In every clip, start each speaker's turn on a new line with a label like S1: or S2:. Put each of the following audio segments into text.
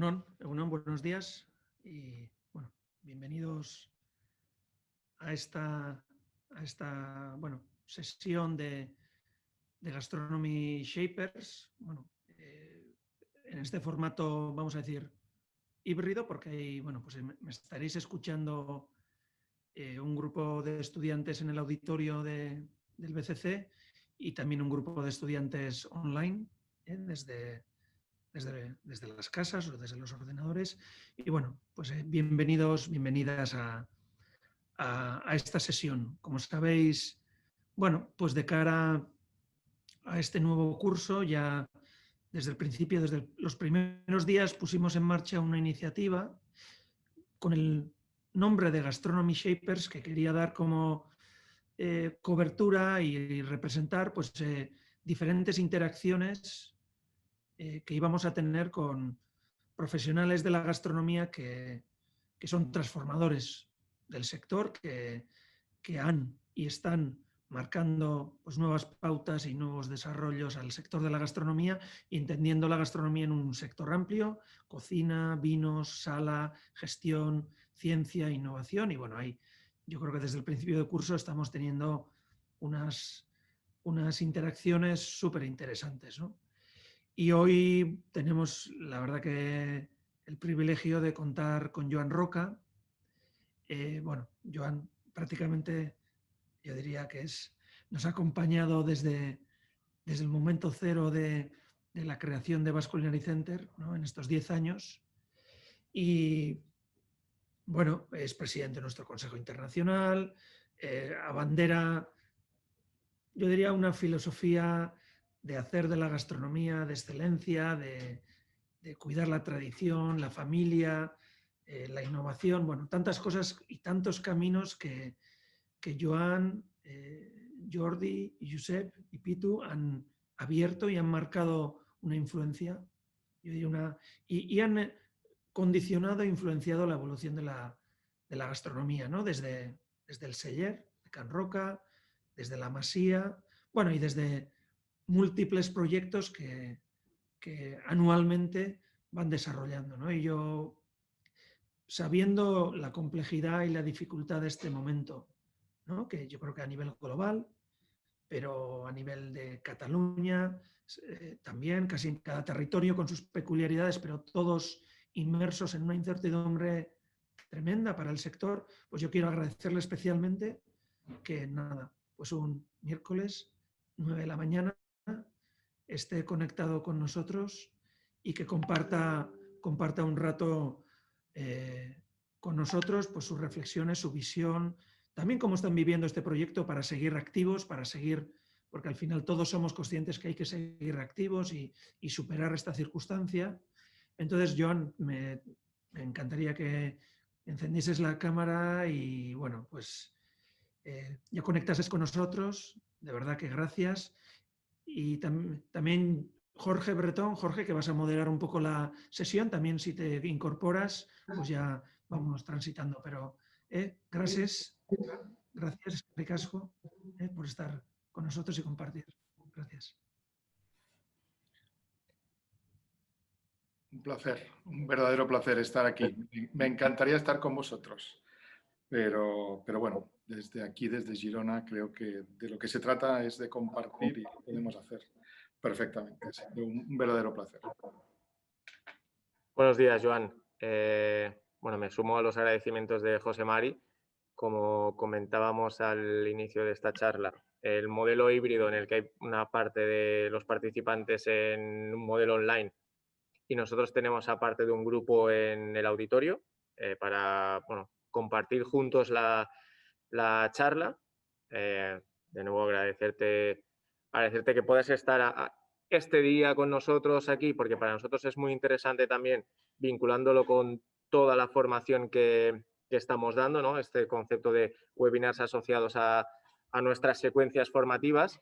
S1: Egunon, buenos días y bueno, bienvenidos a esta sesión de Gastronomy Shapers. Bueno, en este formato, vamos a decir, híbrido, porque me estaréis escuchando un grupo de estudiantes en el auditorio del BCC y también un grupo de estudiantes online desde las casas o desde los ordenadores. Y bueno, pues bienvenidas a esta sesión. Como sabéis, bueno, pues de cara a este nuevo curso, ya desde el principio, desde los primeros días, pusimos en marcha una iniciativa con el nombre de Gastronomy Shapers, que quería dar como cobertura y representar pues, diferentes interacciones que íbamos a tener con profesionales de la gastronomía que son transformadores del sector, que han y están marcando pues, nuevas pautas y nuevos desarrollos al sector de la gastronomía, entendiendo la gastronomía en un sector amplio: cocina, vinos, sala, gestión, ciencia, innovación. Y bueno, ahí yo creo que desde el principio del curso estamos teniendo unas interacciones súper interesantes, ¿no? Y hoy tenemos, la verdad, que el privilegio de contar con Joan Roca. Joan prácticamente, yo diría que nos ha acompañado desde el momento cero de la creación de Basque Culinary Center, ¿no?, en estos 10 años. Y bueno, es presidente de nuestro Consejo Internacional, abandera, yo diría, una filosofía de hacer de la gastronomía de excelencia, de cuidar la tradición, la familia, la innovación, bueno, tantas cosas y tantos caminos que Joan, Jordi, Josep y Pitu han abierto y han marcado una influencia, yo diría y han condicionado e influenciado la evolución de la gastronomía, ¿no? Desde el Celler de Can Roca, desde la Masía, bueno, y desde múltiples proyectos que anualmente van desarrollando, ¿no? Y yo, sabiendo la complejidad y la dificultad de este momento, ¿no?, que yo creo que a nivel global, pero a nivel de Cataluña también, casi en cada territorio con sus peculiaridades, pero todos inmersos en una incertidumbre tremenda para el sector, pues yo quiero agradecerle especialmente que nada, pues un miércoles 9 de la mañana esté conectado con nosotros y que comparta un rato con nosotros pues sus reflexiones, su visión, también cómo están viviendo este proyecto para seguir activos, porque al final todos somos conscientes que hay que seguir activos y superar esta circunstancia. Entonces, Joan, me encantaría que encendieses la cámara y bueno, pues ya conectases con nosotros. De verdad que gracias. Y también Jorge Bretón, Jorge, que vas a moderar un poco la sesión, también si te incorporas, pues ya vamos transitando. Pero gracias, Ricasco, por estar con nosotros y compartir. Gracias.
S2: Un placer, un verdadero placer estar aquí. Me encantaría estar con vosotros, pero bueno, desde aquí, desde Girona, creo que de lo que se trata es de compartir y lo podemos hacer perfectamente. Ha sido un verdadero placer.
S3: Buenos días, Joan. Bueno, me sumo a los agradecimientos de José Mari. Como comentábamos al inicio de esta charla, el modelo híbrido en el que hay una parte de los participantes en un modelo online y nosotros tenemos aparte de un grupo en el auditorio para compartir juntos la charla. De nuevo agradecerte que puedas estar este día con nosotros aquí, porque para nosotros es muy interesante también vinculándolo con toda la formación que estamos dando, ¿no? Este concepto de webinars asociados a nuestras secuencias formativas.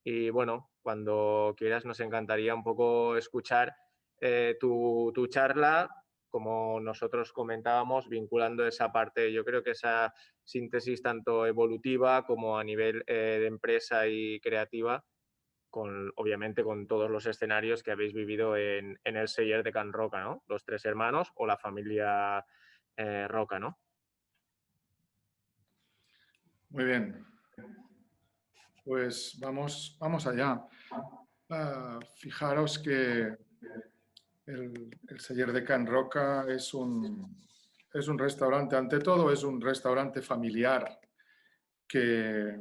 S3: Y bueno, cuando quieras nos encantaría un poco escuchar tu charla, como nosotros comentábamos, vinculando esa parte, yo creo que esa síntesis tanto evolutiva como a nivel de empresa y creativa, obviamente con todos los escenarios que habéis vivido en el Celler de Can Roca, ¿no? Los 3 hermanos o la familia Roca, ¿no?
S2: Muy bien, pues vamos allá. Fijaros que el Celler de Can Roca es un restaurante, ante todo es un restaurante familiar que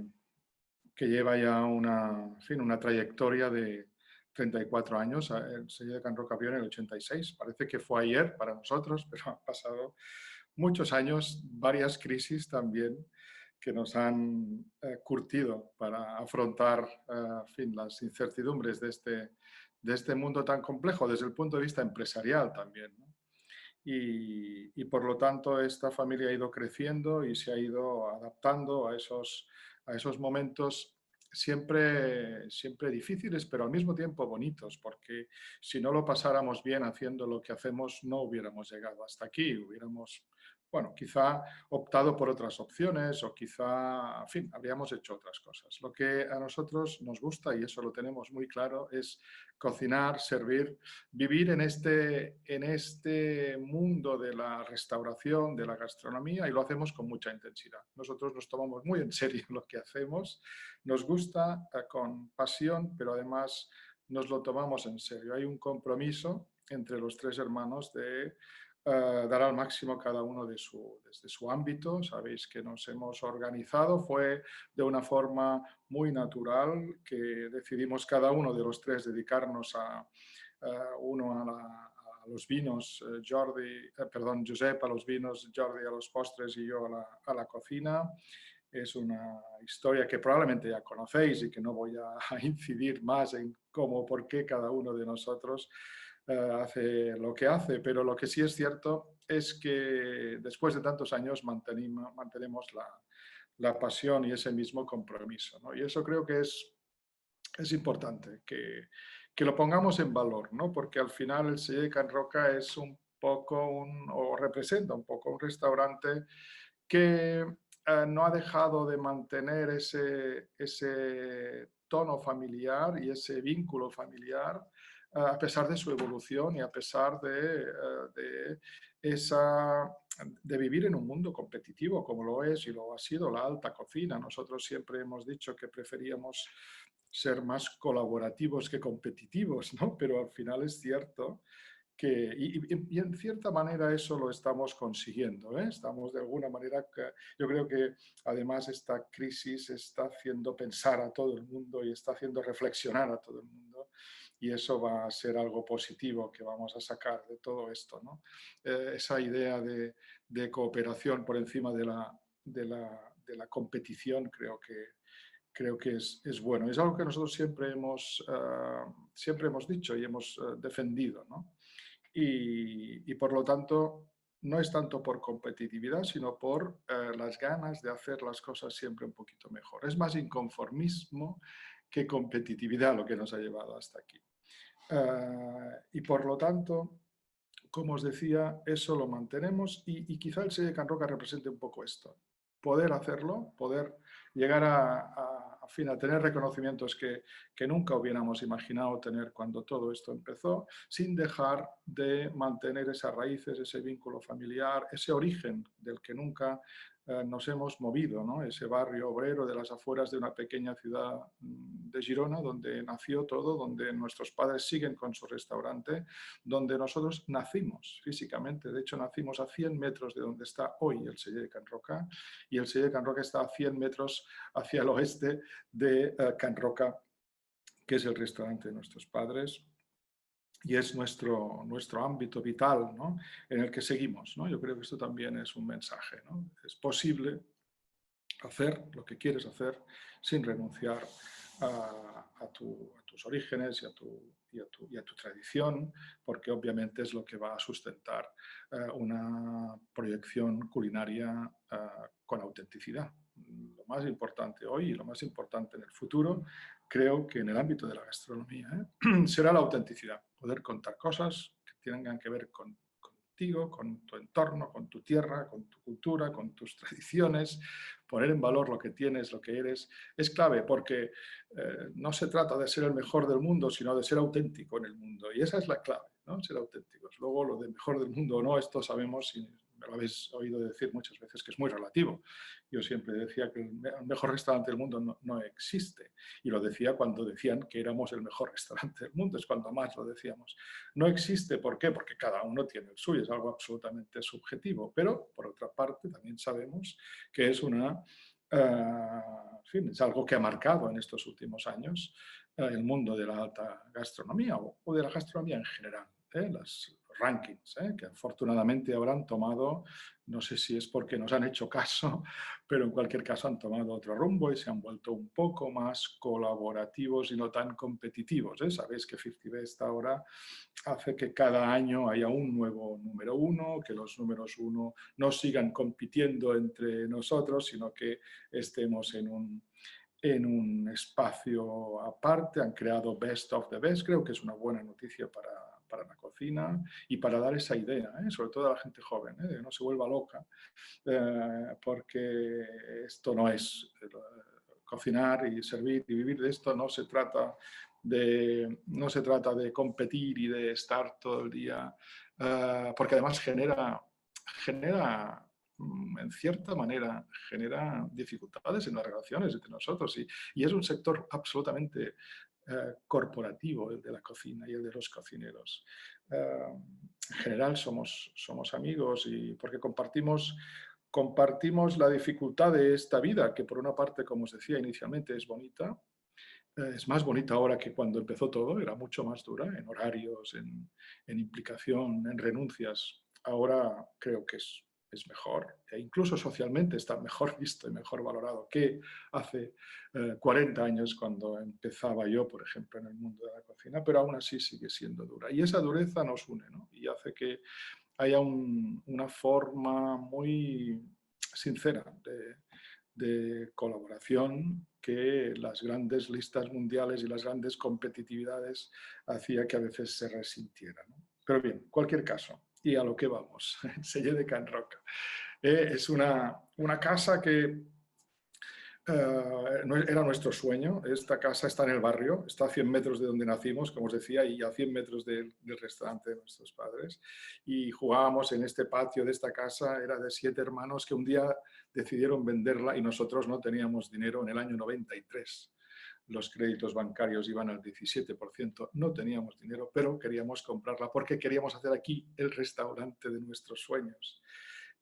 S2: lleva ya una trayectoria de 34 años. El Celler de Can Roca abrió en el 86. Parece que fue ayer para nosotros, pero han pasado muchos años, varias crisis también que nos han curtido para afrontar las incertidumbres de este mundo tan complejo desde el punto de vista empresarial también, ¿no? Y por lo tanto esta familia ha ido creciendo y se ha ido adaptando a esos momentos siempre difíciles, pero al mismo tiempo bonitos, porque si no lo pasáramos bien haciendo lo que hacemos, no hubiéramos llegado hasta aquí, hubiéramos, bueno, quizá optado por otras opciones o quizá, en fin, habríamos hecho otras cosas. Lo que a nosotros nos gusta, y eso lo tenemos muy claro, es cocinar, servir, vivir en este mundo de la restauración, de la gastronomía, y lo hacemos con mucha intensidad. Nosotros nos tomamos muy en serio lo que hacemos, nos gusta con pasión, pero además nos lo tomamos en serio. Hay un compromiso entre los 3 hermanos de dar al máximo cada uno desde su ámbito. Sabéis que nos hemos organizado, fue de una forma muy natural que decidimos cada uno de los 3 dedicarnos uno a los vinos, Josep a los vinos, Jordi a los postres y yo a la cocina. Es una historia que probablemente ya conocéis y que no voy a incidir más en cómo, por qué cada uno de nosotros hace lo que hace, pero lo que sí es cierto es que después de tantos años mantenemos la pasión y ese mismo compromiso, ¿no? Y eso creo que es importante, que lo pongamos en valor, ¿no? Porque al final el Celler de Can Roca es un poco o representa un poco un restaurante que no ha dejado de mantener ese tono familiar y ese vínculo familiar a pesar de su evolución y a pesar de vivir en un mundo competitivo como lo es y lo ha sido la alta cocina. Nosotros siempre hemos dicho que preferíamos ser más colaborativos que competitivos, ¿no? Pero al final es cierto y en cierta manera eso lo estamos consiguiendo, ¿eh? Estamos de alguna manera, yo creo que además esta crisis está haciendo pensar a todo el mundo y está haciendo reflexionar a todo el mundo, y eso va a ser algo positivo que vamos a sacar de todo esto, ¿no? Esa idea de cooperación por encima de la competición creo que es bueno. Es algo que nosotros siempre hemos dicho y hemos defendido, ¿no? Y por lo tanto, no es tanto por competitividad, sino por las ganas de hacer las cosas siempre un poquito mejor. Es más inconformismo que competitividad lo que nos ha llevado hasta aquí. Y por lo tanto, como os decía, eso lo mantenemos y quizá el Celler de Can Roca represente un poco esto. Poder hacerlo, poder llegar a tener reconocimientos que nunca hubiéramos imaginado tener cuando todo esto empezó, sin dejar de mantener esas raíces, ese vínculo familiar, ese origen del que nunca nos hemos movido, ¿no? Ese barrio obrero de las afueras de una pequeña ciudad de Girona, donde nació todo, donde nuestros padres siguen con su restaurante, donde nosotros nacimos físicamente. De hecho, nacimos a 100 metros de donde está hoy el Celler de Can Roca, y el Celler de Can Roca está a 100 metros hacia el oeste de Can Roca, que es el restaurante de nuestros padres. Y es nuestro ámbito vital, ¿no? En el que seguimos, ¿no? Yo creo que esto también es un mensaje, ¿no? Es posible hacer lo que quieres hacer sin renunciar a tus orígenes y a tu tradición, porque obviamente es lo que va a sustentar una proyección culinaria con autenticidad. Lo más importante hoy y lo más importante en el futuro, creo que en el ámbito de la gastronomía, será la autenticidad, poder contar cosas que tengan que ver con contigo, con tu entorno, con tu tierra, con tu cultura, con tus tradiciones, poner en valor lo que tienes, lo que eres, es clave porque no se trata de ser el mejor del mundo, sino de ser auténtico en el mundo. Y esa es la clave, ¿no? Ser auténticos. Luego, lo de mejor del mundo o no, esto sabemos, y me lo habéis oído decir muchas veces, que es muy relativo. Yo siempre decía que el mejor restaurante del mundo no existe. Y lo decía cuando decían que éramos el mejor restaurante del mundo, es cuando más lo decíamos. No existe, ¿por qué? Porque cada uno tiene el suyo, es algo absolutamente subjetivo. Pero, por otra parte, también sabemos que es en fin, es algo que ha marcado en estos últimos años el mundo de la alta gastronomía o de la gastronomía en general. Los rankings, que afortunadamente ahora han tomado, no sé si es porque nos han hecho caso, pero en cualquier caso han tomado otro rumbo y se han vuelto un poco más colaborativos y no tan competitivos. Sabéis que 50 Best ahora hace que cada año haya un nuevo número uno, que los números uno no sigan compitiendo entre nosotros, sino que estemos en un espacio aparte. Han creado Best of the Best, creo que es una buena noticia para la cocina y para dar esa idea, sobre todo a la gente joven, de que no se vuelva loca, porque esto no es cocinar y servir y vivir de esto, no se trata de competir y de estar todo el día, porque además genera en cierta manera, genera dificultades en las relaciones entre nosotros y es un sector absolutamente corporativo, el de la cocina y el de los cocineros. En general somos amigos y porque compartimos la dificultad de esta vida, que por una parte, como os decía inicialmente, es bonita. Es más bonita ahora que cuando empezó todo, era mucho más dura en horarios, en implicación, en renuncias. Ahora creo que es mejor e incluso socialmente está mejor visto y mejor valorado que hace 40 años cuando empezaba yo, por ejemplo, en el mundo de la cocina, pero aún así sigue siendo dura. Y esa dureza nos une, ¿no? Y hace que haya una forma muy sincera de colaboración que las grandes listas mundiales y las grandes competitividades hacía que a veces se resintiera, ¿no? Pero bien, en cualquier caso, y a lo que vamos, Celler de Can Roca. Es una casa que era nuestro sueño. Esta casa está en el barrio, está a 100 metros de donde nacimos, como os decía, y a 100 metros del restaurante de nuestros padres. Y jugábamos en este patio de esta casa, era de 7 hermanos que un día decidieron venderla y nosotros no teníamos dinero en el año 93. Los créditos bancarios iban al 17%, no teníamos dinero, pero queríamos comprarla porque queríamos hacer aquí el restaurante de nuestros sueños.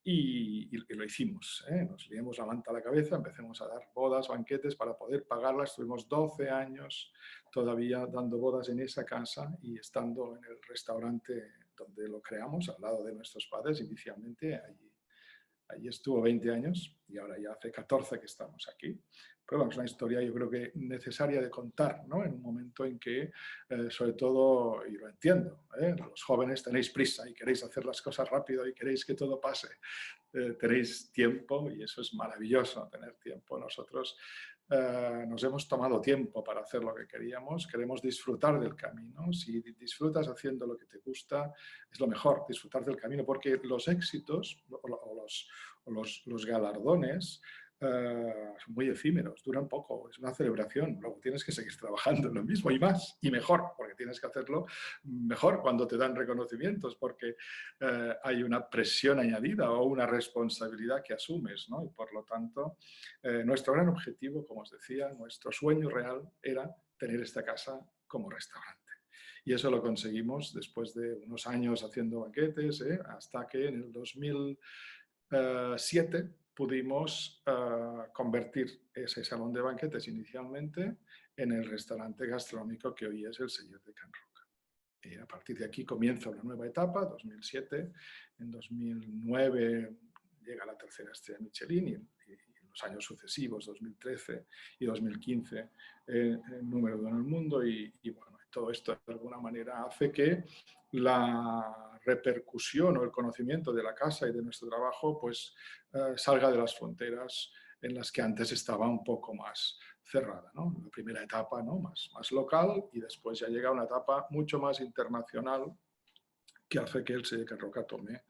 S2: Y lo hicimos, nos liamos la manta a la cabeza, empecemos a dar bodas, banquetes para poder pagarlas. Estuvimos 12 años todavía dando bodas en esa casa y estando en el restaurante donde lo creamos, al lado de nuestros padres inicialmente. Allí estuvo 20 años y ahora ya hace 14 que estamos aquí. Pero es una historia yo creo que necesaria de contar, ¿no? En un momento en que, sobre todo, y lo entiendo, los jóvenes tenéis prisa y queréis hacer las cosas rápido y queréis que todo pase. Tenéis tiempo y eso es maravilloso, tener tiempo. Nosotros nos hemos tomado tiempo para hacer lo que queríamos, queremos disfrutar del camino. Si disfrutas haciendo lo que te gusta, es lo mejor, disfrutar del camino, porque los éxitos o los galardones son muy efímeros, duran poco, es una celebración, luego tienes que seguir trabajando en lo mismo y más y mejor, porque tienes que hacerlo mejor cuando te dan reconocimientos, porque hay una presión añadida o una responsabilidad que asumes, ¿no? Y por lo tanto, nuestro gran objetivo, como os decía, nuestro sueño real era tener esta casa como restaurante. Y eso lo conseguimos después de unos años haciendo banquetes, hasta que en el 2007 pudimos convertir ese salón de banquetes inicialmente en el restaurante gastronómico que hoy es el Celler de Can Roca. Y a partir de aquí comienza una nueva etapa, 2007, en 2009 llega la tercera estrella Michelin y los años sucesivos, 2013 y 2015, el número 1 en el mundo y bueno, todo esto de alguna manera hace que la repercusión o el conocimiento de la casa y de nuestro trabajo pues salga de las fronteras en las que antes estaba un poco más cerrada, ¿no? La primera etapa, ¿no? más local y después ya llega una etapa mucho más internacional que hace que el Selle Can Roca tome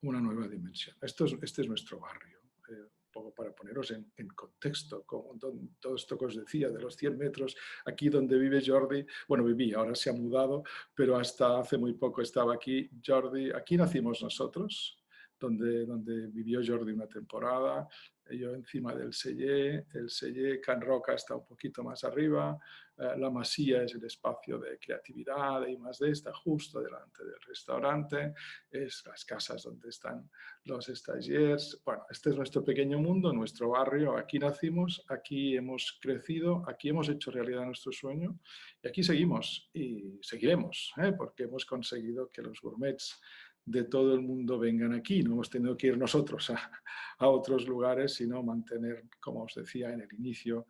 S2: una nueva dimensión. Este es nuestro barrio. Un poco para poneros en contexto, como todo esto que os decía de los 100 metros, aquí donde vive Jordi, bueno, vivía, ahora se ha mudado, pero hasta hace muy poco estaba aquí Jordi. Aquí nacimos nosotros, donde vivió Jordi una temporada, yo encima del Selle. El Selle Can Roca está un poquito más arriba, la Masía es el espacio de creatividad y más de está justo delante del restaurante, es las casas donde están los stagiaires. Bueno, este es nuestro pequeño mundo, nuestro barrio, aquí nacimos, aquí hemos crecido, aquí hemos hecho realidad nuestro sueño y aquí seguimos y seguiremos, porque hemos conseguido que los gourmets de todo el mundo vengan aquí. No hemos tenido que ir nosotros a otros lugares, sino mantener, como os decía en el inicio,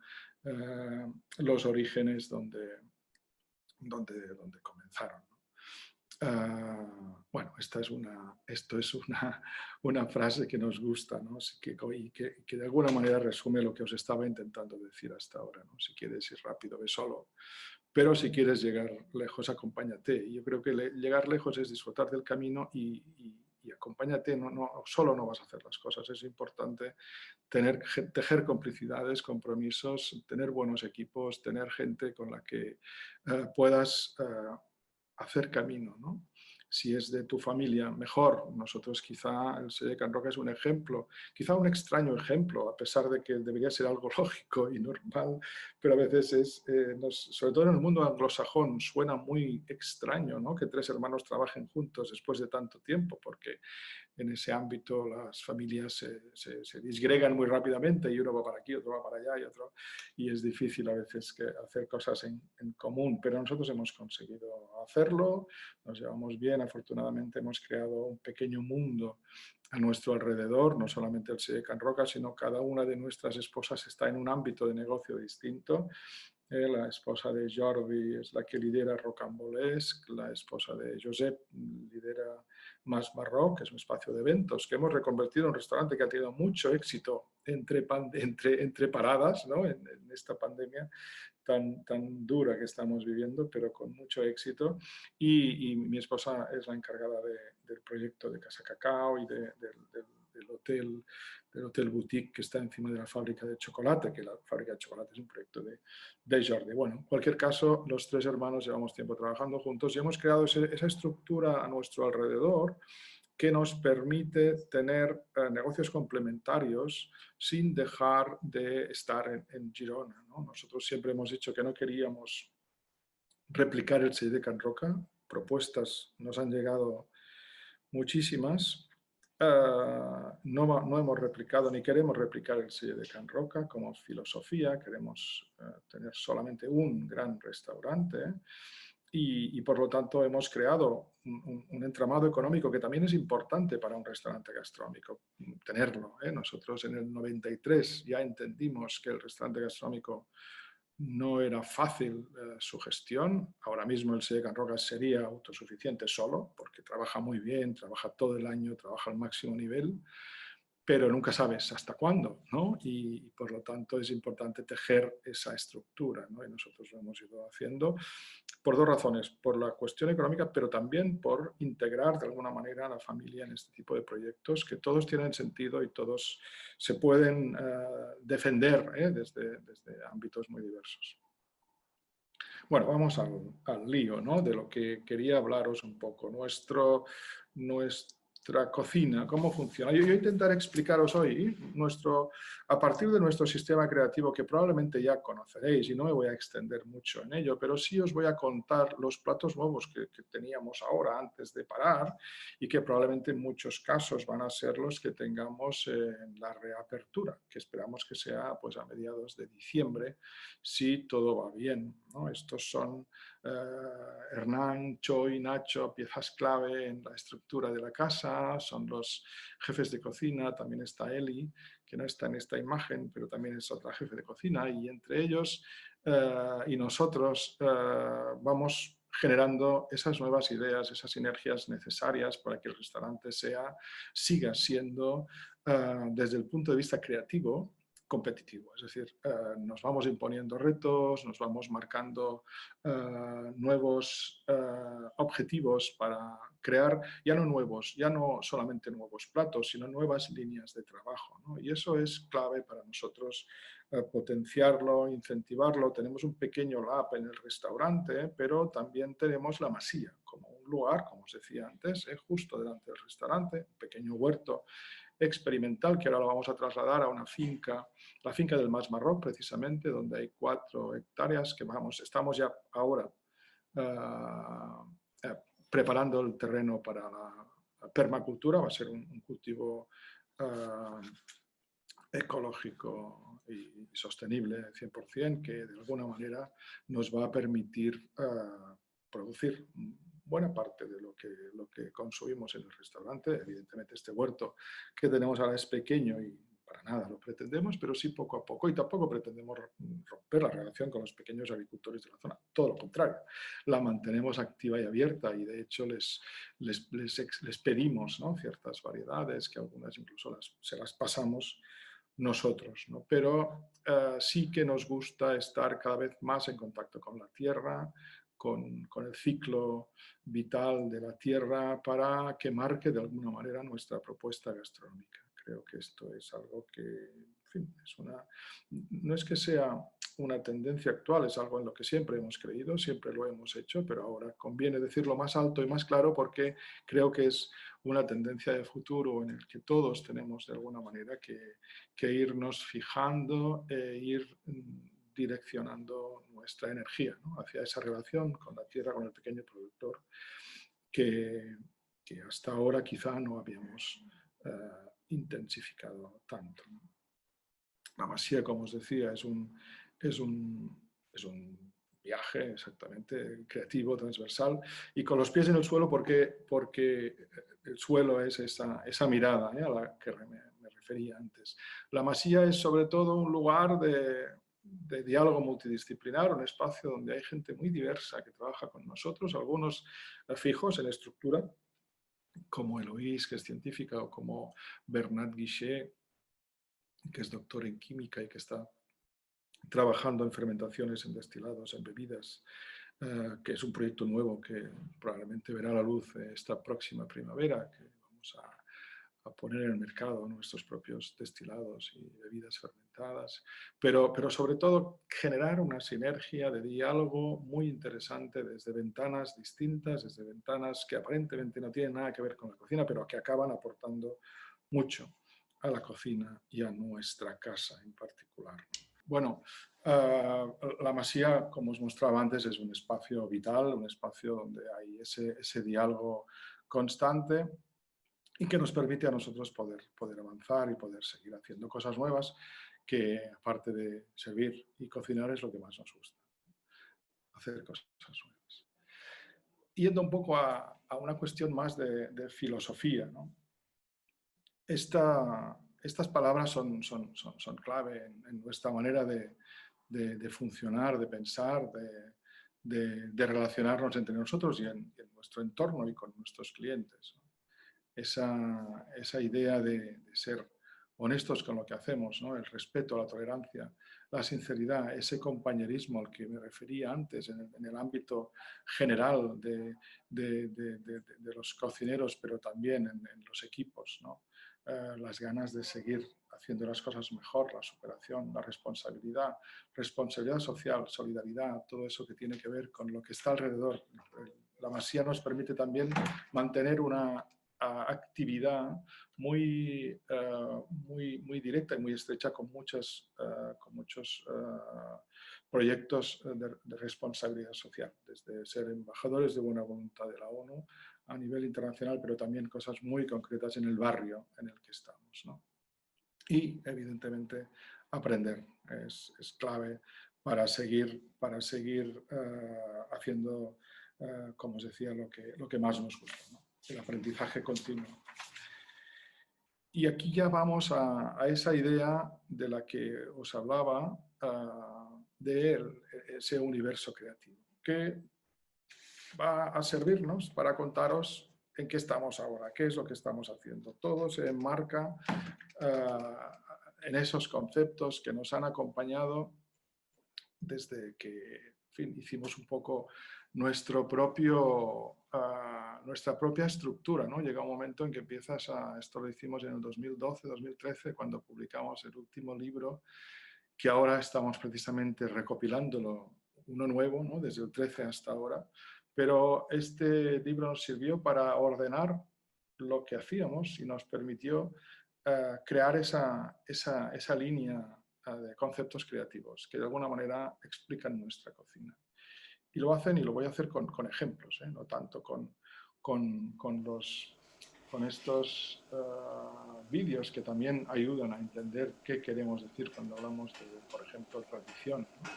S2: los orígenes donde comenzaron. Bueno, esto es una frase que nos gusta, ¿no? Y que de alguna manera resume lo que os estaba intentando decir hasta ahora, ¿no? Si quieres ir rápido, ve solo. Pero si quieres llegar lejos, acompáñate. Y yo creo que llegar lejos es disfrutar del camino y acompáñate. Solo no vas a hacer las cosas. Es importante tejer complicidades, compromisos, tener buenos equipos, tener gente con la que puedas hacer camino, ¿no? Si es de tu familia, mejor. Nosotros quizá el Selle Can Roca es un ejemplo, quizá un extraño ejemplo, a pesar de que debería ser algo lógico y normal, pero a veces sobre todo en el mundo anglosajón, suena muy extraño, ¿no? Que 3 hermanos trabajen juntos después de tanto tiempo, porque en ese ámbito las familias se disgregan muy rápidamente y uno va para aquí, otro va para allá y es difícil a veces hacer cosas en común, pero nosotros hemos conseguido hacerlo, nos llevamos bien, afortunadamente hemos creado un pequeño mundo a nuestro alrededor, no solamente el Selle Can Roca, sino cada una de nuestras esposas está en un ámbito de negocio distinto. La esposa de Jordi es la que lidera Rocambolesque, la esposa de Josep lidera Mas Marroc, que es un espacio de eventos que hemos reconvertido en un restaurante que ha tenido mucho éxito entre paradas, ¿no? en esta pandemia tan dura que estamos viviendo, pero con mucho éxito. Y mi esposa es la encargada del proyecto de Casa Cacao y del hotel boutique que está encima de la fábrica de chocolate, que la fábrica de chocolate es un proyecto de Jordi. Bueno, en cualquier caso, los 3 hermanos llevamos tiempo trabajando juntos y hemos creado esa estructura a nuestro alrededor que nos permite tener negocios complementarios sin dejar de estar en Girona, ¿no? Nosotros siempre hemos dicho que no queríamos replicar el Selle Can Roca, propuestas nos han llegado muchísimas. No hemos replicado ni queremos replicar el Selle Can Roca como filosofía, queremos tener solamente un gran restaurante y por lo tanto hemos creado un entramado económico que también es importante para un restaurante gastronómico, tenerlo. Nosotros en el 93 ya entendimos que el restaurante gastronómico no era fácil su gestión. Ahora mismo el Selle Can Roca sería autosuficiente solo, porque trabaja muy bien, trabaja todo el año, trabaja al máximo nivel, pero nunca sabes hasta cuándo, ¿no? Y por lo tanto es importante tejer esa estructura, ¿no? Y nosotros lo hemos ido haciendo por 2 razones, por la cuestión económica, pero también por integrar de alguna manera a la familia en este tipo de proyectos, que todos tienen sentido y todos se pueden defender desde ámbitos muy diversos. Bueno, vamos al lío, ¿no? De lo que quería hablaros un poco. Nuestra cocina, cómo funciona. Yo intentaré explicaros hoy a partir de nuestro sistema creativo que probablemente ya conoceréis y no me voy a extender mucho en ello, pero sí os voy a contar los platos nuevos que teníamos ahora antes de parar y que probablemente en muchos casos van a ser los que tengamos en la reapertura, que esperamos que sea pues, a mediados de diciembre, si todo va bien, ¿no? Estos son Hernán, Choi, Nacho, piezas clave en la estructura de la casa, son los jefes de cocina, también está Eli, que no está en esta imagen, pero también es otra jefe de cocina, y entre ellos y nosotros vamos generando esas nuevas ideas, esas sinergias necesarias para que el restaurante siga siendo, desde el punto de vista creativo, competitivo, es decir, nos vamos imponiendo retos, nos vamos marcando nuevos objetivos para crear, ya no solamente nuevos platos, sino nuevas líneas de trabajo, ¿no? Y eso es clave para nosotros, potenciarlo, incentivarlo. Tenemos un pequeño lab en el restaurante, pero también tenemos la masía como un lugar, como os decía antes, justo delante del restaurante, un pequeño huerto experimental que ahora lo vamos a trasladar a una finca, la finca del Mas Marroc precisamente, donde hay 4 hectáreas que estamos ya ahora preparando el terreno para la permacultura. Va a ser un cultivo ecológico y sostenible 100%, que de alguna manera nos va a permitir producir buena parte de lo que consumimos en el restaurante. Evidentemente este huerto que tenemos ahora es pequeño y para nada lo pretendemos, pero sí poco a poco, y tampoco pretendemos romper la relación con los pequeños agricultores de la zona. Todo lo contrario, la mantenemos activa y abierta, y de hecho les pedimos, ¿no?, ciertas variedades, que algunas incluso se las pasamos nosotros, ¿no? Pero sí que nos gusta estar cada vez más en contacto con la tierra, con el ciclo vital de la tierra, para que marque de alguna manera nuestra propuesta gastronómica. Creo que esto es algo que, en fin, no es que sea una tendencia actual, es algo en lo que siempre hemos creído, siempre lo hemos hecho, pero ahora conviene decirlo más alto y más claro, porque creo que es una tendencia de futuro en el que todos tenemos de alguna manera que irnos fijando e ir direccionando nuestra energía, ¿no?, hacia esa relación con la tierra, con el pequeño productor, que hasta ahora quizá no habíamos intensificado tanto, ¿no? La masía, como os decía, es un viaje exactamente creativo, transversal, y con los pies en el suelo, porque el suelo es esa mirada, a la que me refería antes. La masía es sobre todo un lugar de diálogo multidisciplinar, un espacio donde hay gente muy diversa que trabaja con nosotros, algunos fijos en estructura, como Eloís, que es científica, o como Bernat Guixé, que es doctor en química y que está trabajando en fermentaciones, en destilados, en bebidas, que es un proyecto nuevo que probablemente verá la luz esta próxima primavera, que vamos a poner en el mercado nuestros propios destilados y bebidas fermentadas, pero sobre todo generar una sinergia de diálogo muy interesante desde ventanas distintas, desde ventanas que aparentemente no tienen nada que ver con la cocina, pero que acaban aportando mucho a la cocina y a nuestra casa en particular. Bueno, la masía, como os mostraba antes, es un espacio vital, un espacio donde hay ese diálogo constante, y que nos permite a nosotros poder avanzar y poder seguir haciendo cosas nuevas, que aparte de servir y cocinar es lo que más nos gusta, hacer cosas nuevas. Yendo un poco a una cuestión más de filosofía, ¿no? Estas palabras son clave en nuestra manera de funcionar, de pensar, de relacionarnos entre nosotros y en nuestro entorno y con nuestros clientes, ¿no? Esa idea de ser honestos con lo que hacemos, ¿no? El respeto, la tolerancia, la sinceridad, ese compañerismo al que me refería antes en el ámbito general de los cocineros, pero también en los equipos, ¿no? Las ganas de seguir haciendo las cosas mejor, la superación, la responsabilidad social, solidaridad, todo eso que tiene que ver con lo que está alrededor. La masía nos permite también mantener una actividad muy directa y muy estrecha con muchos proyectos de responsabilidad social, desde ser embajadores de buena voluntad de la ONU a nivel internacional, pero también cosas muy concretas en el barrio en el que estamos, ¿no? Y evidentemente aprender es clave para seguir haciendo, como os decía, lo que más nos gusta, ¿no? El aprendizaje continuo. Y aquí ya vamos a esa idea de la que os hablaba, de ese universo creativo, que va a servirnos para contaros en qué estamos ahora, qué es lo que estamos haciendo. Todo se enmarca en esos conceptos que nos han acompañado desde que, en fin, hicimos un poco nuestra propia estructura, ¿no? Llega un momento en que esto lo hicimos en el 2012, 2013, cuando publicamos el último libro, que ahora estamos precisamente recopilándolo, uno nuevo, ¿no? Desde el 13 hasta ahora, pero este libro nos sirvió para ordenar lo que hacíamos y nos permitió crear esa línea de conceptos creativos que de alguna manera explican nuestra cocina. Y lo hacen, y lo voy a hacer con ejemplos, no tanto con estos vídeos que también ayudan a entender qué queremos decir cuando hablamos de, por ejemplo, tradición, ¿no?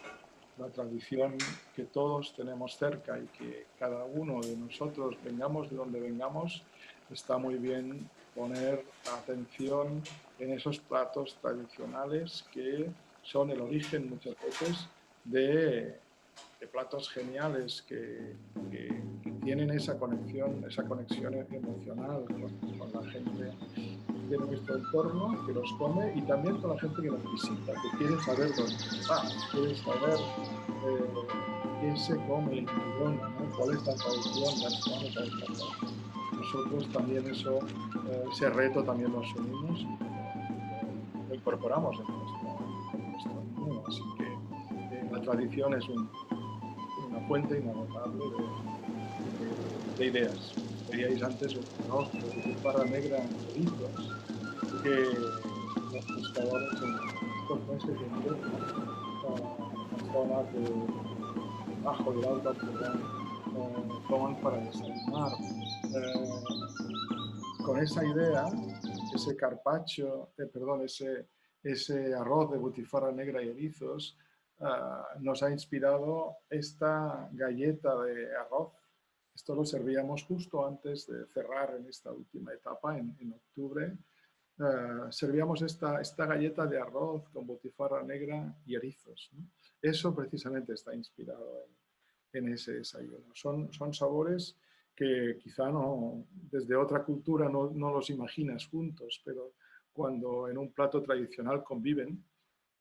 S2: La tradición que todos tenemos cerca y que cada uno de nosotros, vengamos de donde vengamos, está muy bien poner atención en esos platos tradicionales que son el origen muchas veces de platos geniales que tienen esa conexión emocional con la gente de nuestro entorno que los come, y también con la gente que nos visita, que quiere saber dónde va, quiere saber qué se come, dónde, ¿no? Cuál es la tradición gastronómica de esta zona. Nosotros también ese reto también lo asumimos y lo incorporamos en nuestro menú. Así que la tradición es una fuente inagotable de ideas. Veíais antes un arroz de butifarra negra en chorizos que los pescadores en estos meses de invierno, las zonas de bajo del alto toman para desayunar. Con esa idea, ese carpaccio, ese arroz de butifarra negra y erizos, nos ha inspirado esta galleta de arroz. Esto lo servíamos justo antes de cerrar en esta última etapa, en octubre. Servíamos esta galleta de arroz con butifarra negra y erizos, ¿no? Eso precisamente está inspirado en ese desayuno. Son sabores que quizá desde otra cultura no los imaginas juntos, pero cuando en un plato tradicional conviven,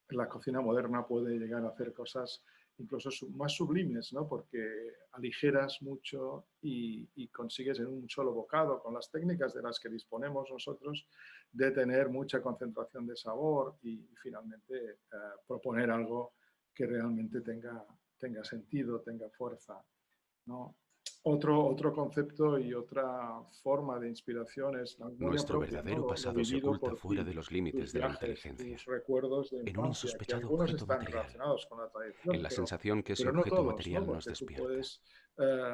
S2: la cocina moderna puede llegar a hacer cosas incluso más sublimes, ¿no? Porque aligeras mucho y consigues en un solo bocado, con las técnicas de las que disponemos nosotros, de tener mucha concentración de sabor y finalmente proponer algo que realmente tenga sentido, tenga fuerza, ¿no? Otro concepto y otra forma de inspiración es la memoria
S4: Nuestro
S2: propia,
S4: verdadero
S2: ¿no?
S4: pasado se oculta fuera de los límites de la inteligencia,
S2: tus recuerdos de
S4: en un
S2: infancia, que
S4: insospechado
S2: algunos
S4: objeto
S2: están
S4: material,
S2: relacionados con la tradición,
S4: en la sensación que ese
S2: pero no
S4: objeto
S2: todos,
S4: material
S2: ¿no?
S4: nos
S2: Porque tú
S4: despierta.
S2: puedes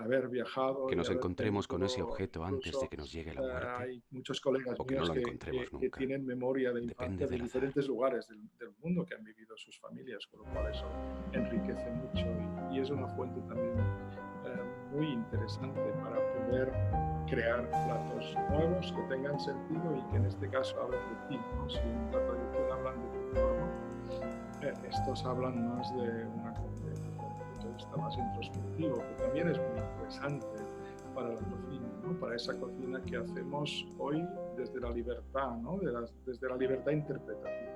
S2: haber viajado
S4: Que
S2: y
S4: nos
S2: haber
S4: encontremos con ese
S2: tenido,
S4: objeto antes de
S2: incluso
S4: que nos llegue la muerte,
S2: hay muchos colegas
S4: o que no
S2: míos
S4: lo encontremos
S2: que
S4: nunca.
S2: tienen memoria de
S4: Depende
S2: infancia de
S4: del azar.
S2: diferentes lugares del mundo que han vivido sus familias, con lo cual eso enriquece mucho y es una fuente también muy interesante para poder crear platos nuevos que tengan sentido y que en este caso hablen de ti, ¿no? Si en la tradición hablan de tu forma, estos hablan más de un punto de vista más introspectivo, que también es muy interesante para la cocina, ¿no? Para esa cocina que hacemos hoy desde la libertad, ¿no? Desde la libertad interpretativa.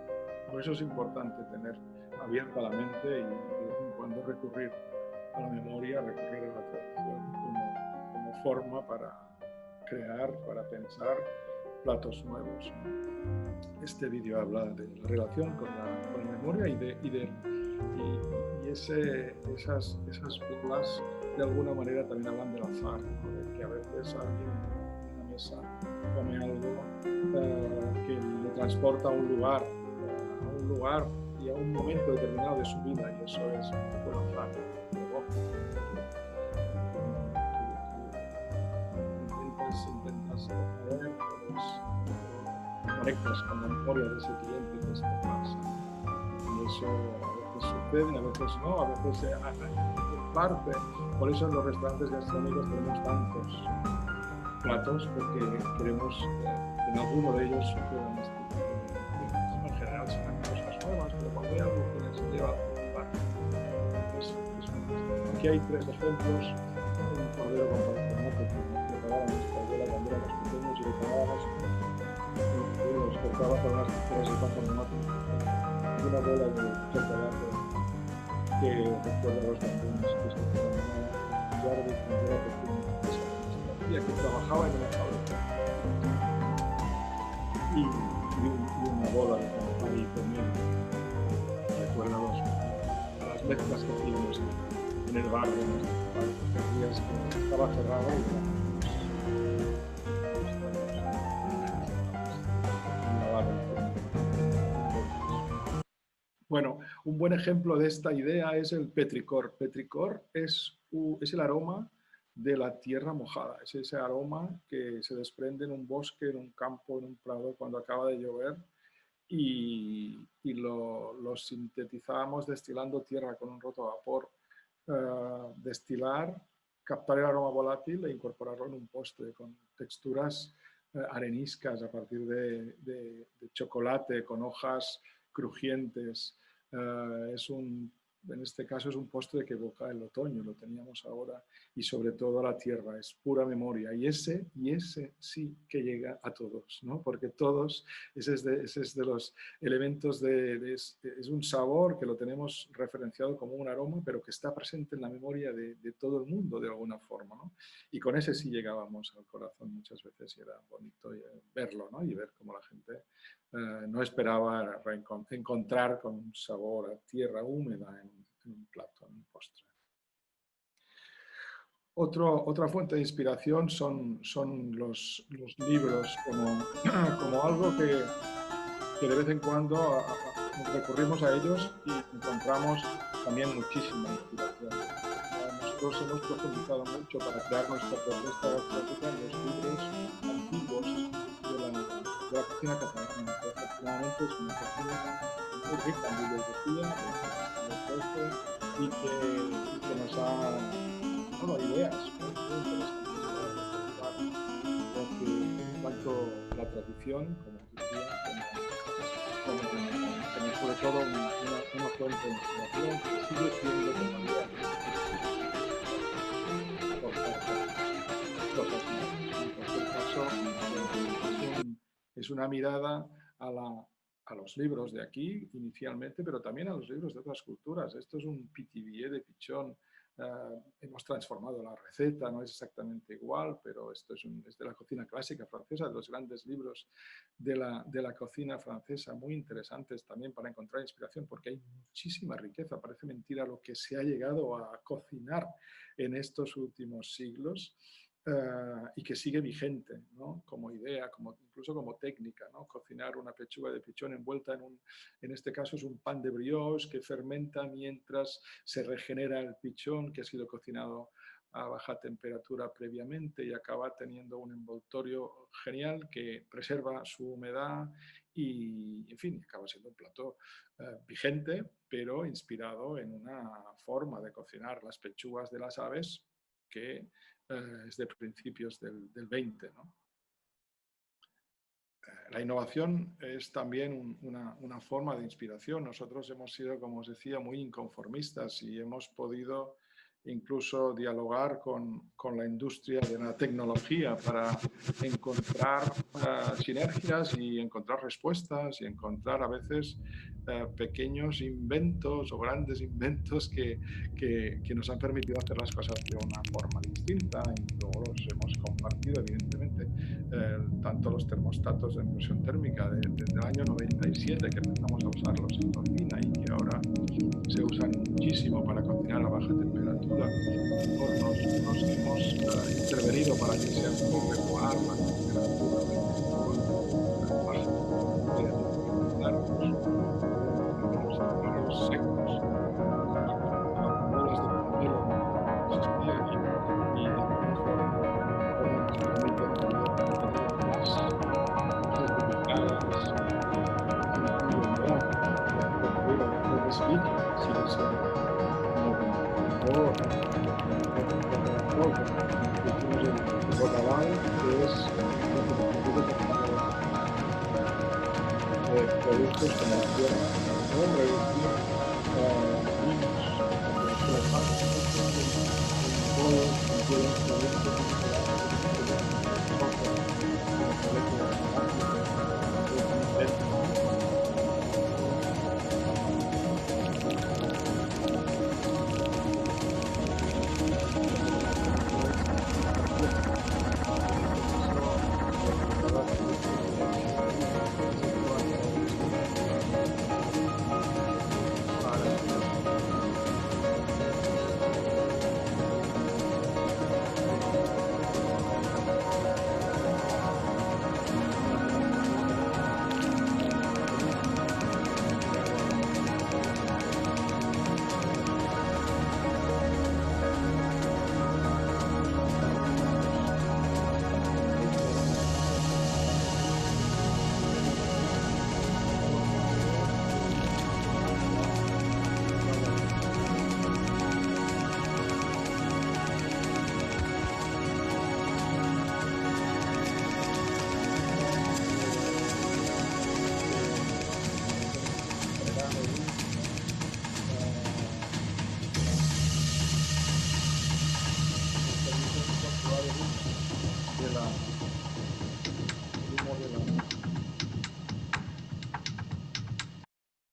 S2: Por eso es importante tener abierta la mente y de vez en cuando recurrir a la memoria, recurrir a la tradición como forma para crear, para pensar platos nuevos, ¿no? Este vídeo habla de la relación con la memoria y esas burlas de alguna manera también hablan del azar, ¿no? De que a veces alguien en una mesa come algo que le transporta a un lugar y a un momento determinado de su vida, y eso es un poco el azar. Intentas mover, conectas con la memoria de ese cliente que esto pasa. Y eso a veces sucede, a veces no, a veces es parte. Por eso en los restaurantes gastronómicos tenemos tantos platos, porque queremos que en alguno de ellos sucedan este tipo de cosas. En general se hacen cosas nuevas, pero cuando hay algo que les lleva a participar, aquí hay 3 ejemplos. Un cordero con panzanote que preparaba nuestra abuela cuando éramos pequeños y le pagábamos, los cortaba con unas tijeras no sé cuánto me noto. Una bola de chocolate que recuerda los bombones que se quedaron en Jordi cuando era pequeño. Esa que trabajaba en una fábrica. Y una bola de campari también. Recuerda las mezclas que hacíamos en el barrio, en estos días que estaba cerrado y bueno, un buen ejemplo de esta idea es el petricor. Petricor es el aroma de la tierra mojada. Es ese aroma que se desprende en un bosque, en un campo, en un prado cuando acaba de llover y lo sintetizábamos destilando tierra con un rotovapor. Destilar, captar el aroma volátil e incorporarlo en un postre con texturas areniscas a partir de chocolate con hojas crujientes. En este caso es un postre que evoca el otoño, lo teníamos ahora, y sobre todo la tierra, es pura memoria. Y ese sí que llega a todos, ¿no? Porque todos, ese es de los elementos es un sabor que lo tenemos referenciado como un aroma, pero que está presente en la memoria de todo el mundo de alguna forma, ¿no? Y con ese sí llegábamos al corazón muchas veces y era bonito verlo, ¿no? Y ver cómo la gente no esperaba encontrar con un sabor a tierra húmeda en un plato, en un postre. Otra fuente de inspiración son los libros como algo que de vez en cuando recurrimos a ellos y encontramos también muchísima inspiración. Nosotros hemos profundizado mucho para crear nuestra propuesta gastronómica en los libros antiguos de la cocina catalana, que afortunadamente es una cocina muy rica en bibliografía, y que nos ha dado ideas muy interesantes para recordar porque tanto la tradición, como decía, como sobre todo una fuente de inspiración que sigue siendo todavía cosas nuevas. En cualquier caso, es una mirada a los libros de aquí inicialmente, pero también a los libros de otras culturas. Esto es un pitivier de pichón. Hemos transformado la receta, no es exactamente igual, pero esto es de la cocina clásica francesa, de los grandes libros de la cocina francesa, muy interesantes también para encontrar inspiración, porque hay muchísima riqueza. Parece mentira lo que se ha llegado a cocinar en estos últimos siglos. Y que sigue vigente, ¿no? Como idea, incluso como técnica, ¿no? Cocinar una pechuga de pichón envuelta en este caso es un pan de brioche que fermenta mientras se regenera el pichón que ha sido cocinado a baja temperatura previamente y acaba teniendo un envoltorio genial que preserva su humedad y, en fin, acaba siendo un plato vigente, pero inspirado en una forma de cocinar las pechugas de las aves que es de principios del 20, ¿no? La innovación es también una forma de inspiración. Nosotros hemos sido, como os decía, muy inconformistas y hemos podido incluso dialogar con la industria de la tecnología para encontrar sinergias y encontrar respuestas y encontrar a veces pequeños inventos o grandes inventos que nos han permitido hacer las cosas de una forma distinta y luego los hemos compartido evidentemente. Tanto los termostatos de inmersión térmica desde el año 97 que empezamos a usarlos en cocina y que ahora se usan muchísimo para cocinar a baja temperatura. Hornos que hemos intervenido para que sea muy regular la temperatura baja los secos, bolas de pomelo que se despliegan y de alguna forma nos permiten más certificadas productos como la tierra,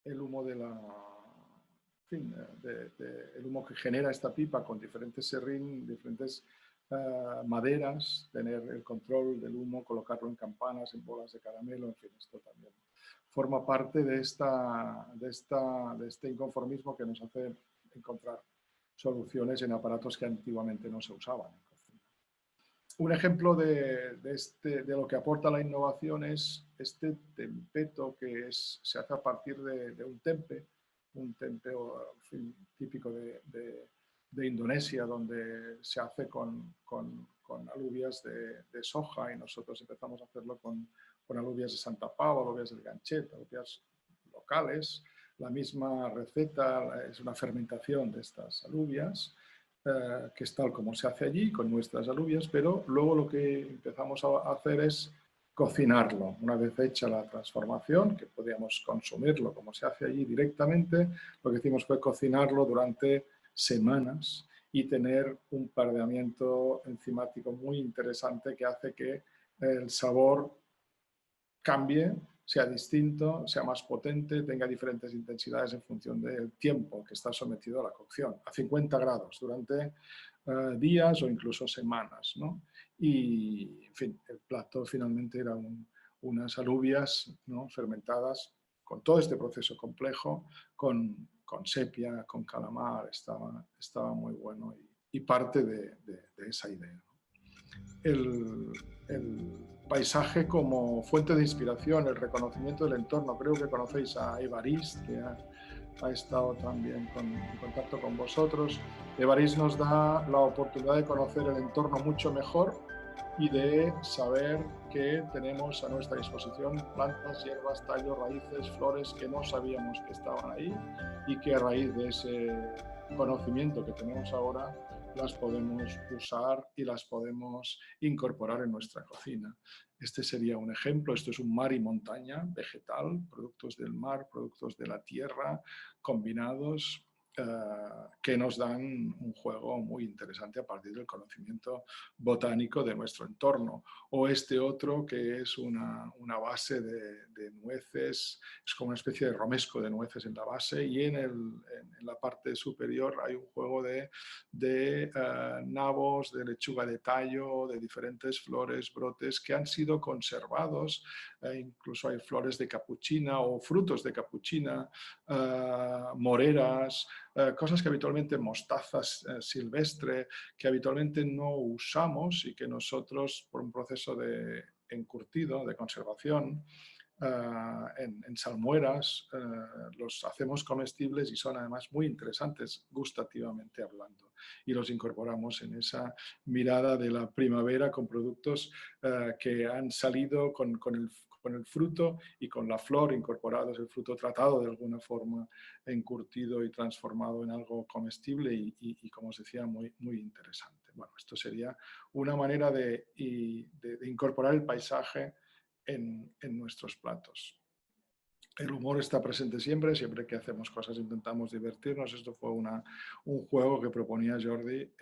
S2: el humo el humo que genera esta pipa con diferentes serrín, diferentes maderas, tener el control del humo, colocarlo en campanas, en bolas de caramelo, en fin, esto también forma parte de este inconformismo que nos hace encontrar soluciones en aparatos que antiguamente no se usaban en cocina. Un ejemplo de lo que aporta la innovación es este tempeto que se hace a partir de un tempe en fin, típico de Indonesia, donde se hace con alubias de soja, y nosotros empezamos a hacerlo con alubias de Santa Pau, alubias del Ganchet, alubias locales. La misma receta es una fermentación de estas alubias, que es tal como se hace allí, con nuestras alubias, pero luego lo que empezamos a hacer es cocinarlo. Una vez hecha la transformación, que podíamos consumirlo como se hace allí directamente, lo que hicimos fue cocinarlo durante semanas y tener un pardeamiento enzimático muy interesante que hace que el sabor cambie, sea distinto, sea más potente, tenga diferentes intensidades en función del tiempo que está sometido a la cocción, a 50 grados, durante días o incluso semanas, ¿no? Y, en fin, el plato finalmente era unas alubias, ¿no?, fermentadas con todo este proceso complejo, con sepia, con calamar, estaba muy bueno y parte de esa idea, ¿no? El paisaje como fuente de inspiración, el reconocimiento del entorno. Creo que conocéis a Évariste, que ha estado también en contacto con vosotros. Évariste nos da la oportunidad de conocer el entorno mucho mejor y de saber que tenemos a nuestra disposición plantas, hierbas, tallos, raíces, flores que no sabíamos que estaban ahí, y que a raíz de ese conocimiento que tenemos ahora las podemos usar y las podemos incorporar en nuestra cocina. Este sería un ejemplo. Esto es un mar y montaña vegetal, productos del mar, productos de la tierra, combinados, que nos dan un juego muy interesante a partir del conocimiento botánico de nuestro entorno. O este otro, que es una base de nueces, es como una especie de romesco de nueces en la base, y en la parte superior hay un juego de nabos, de lechuga de tallo, de diferentes flores, brotes que han sido conservados. Incluso hay flores de capuchina o frutos de capuchina, moreras, cosas que habitualmente, mostazas silvestre, que habitualmente no usamos y que nosotros, por un proceso de encurtido, de conservación, en salmueras, los hacemos comestibles y son además muy interesantes gustativamente hablando, y los incorporamos en esa mirada de la primavera con productos que han salido con el fruto y con la flor incorporados, el fruto tratado de alguna forma, encurtido y transformado en algo comestible y como os decía, muy, muy interesante. Bueno, esto sería una manera de incorporar el paisaje en nuestros platos. El humor está presente siempre que hacemos cosas intentamos divertirnos. Esto fue un juego que proponía Jordi.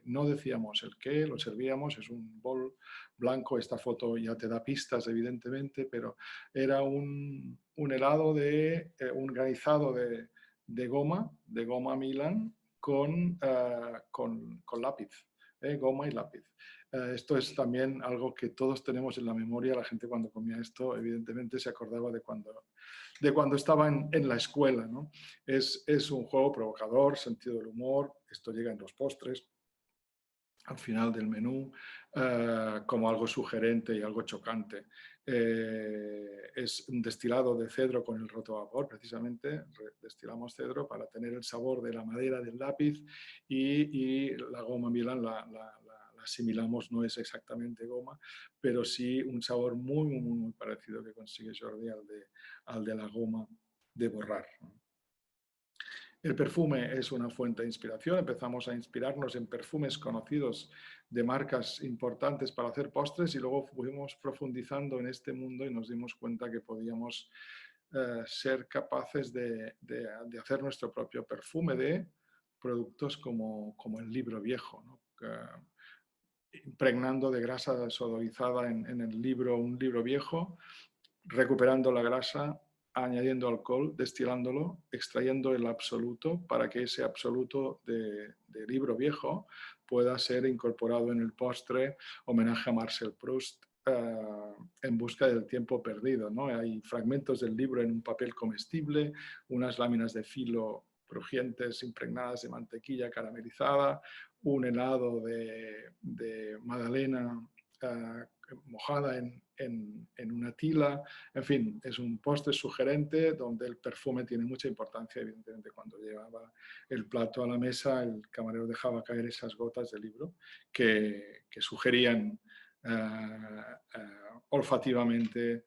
S2: No decíamos el qué, lo servíamos, es un bol blanco. Esta foto ya te da pistas, evidentemente, pero era un helado un granizado de goma Milan con lápiz, goma y lápiz. Esto es también algo que todos tenemos en la memoria. La gente, cuando comía esto, evidentemente se acordaba de cuando estaba en la escuela, ¿no? Es un juego provocador, sentido del humor. Esto llega en los postres, al final del menú, como algo sugerente y algo chocante. Es un destilado de cedro con el rotovapor, precisamente. Destilamos cedro para tener el sabor de la madera del lápiz, y la goma Milan la asimilamos, no es exactamente goma, pero sí un sabor muy, muy, muy parecido que consigue Jordi al de la goma de borrar. El perfume es una fuente de inspiración. Empezamos a inspirarnos en perfumes conocidos de marcas importantes para hacer postres, y luego fuimos profundizando en este mundo y nos dimos cuenta que podíamos ser capaces de hacer nuestro propio perfume de productos como el libro viejo, ¿no? Impregnando de grasa sodorizada en un libro viejo, recuperando la grasa añadiendo alcohol, destilándolo, extrayendo el absoluto para que ese absoluto de libro viejo pueda ser incorporado en el postre, homenaje a Marcel Proust, en busca del tiempo perdido, ¿no? Hay fragmentos del libro en un papel comestible, unas láminas de filo crujientes impregnadas de mantequilla caramelizada, un helado de magdalena mojada en una tila. En fin, es un postre sugerente donde el perfume tiene mucha importancia. Evidentemente, cuando llevaba el plato a la mesa, el camarero dejaba caer esas gotas de libro que sugerían olfativamente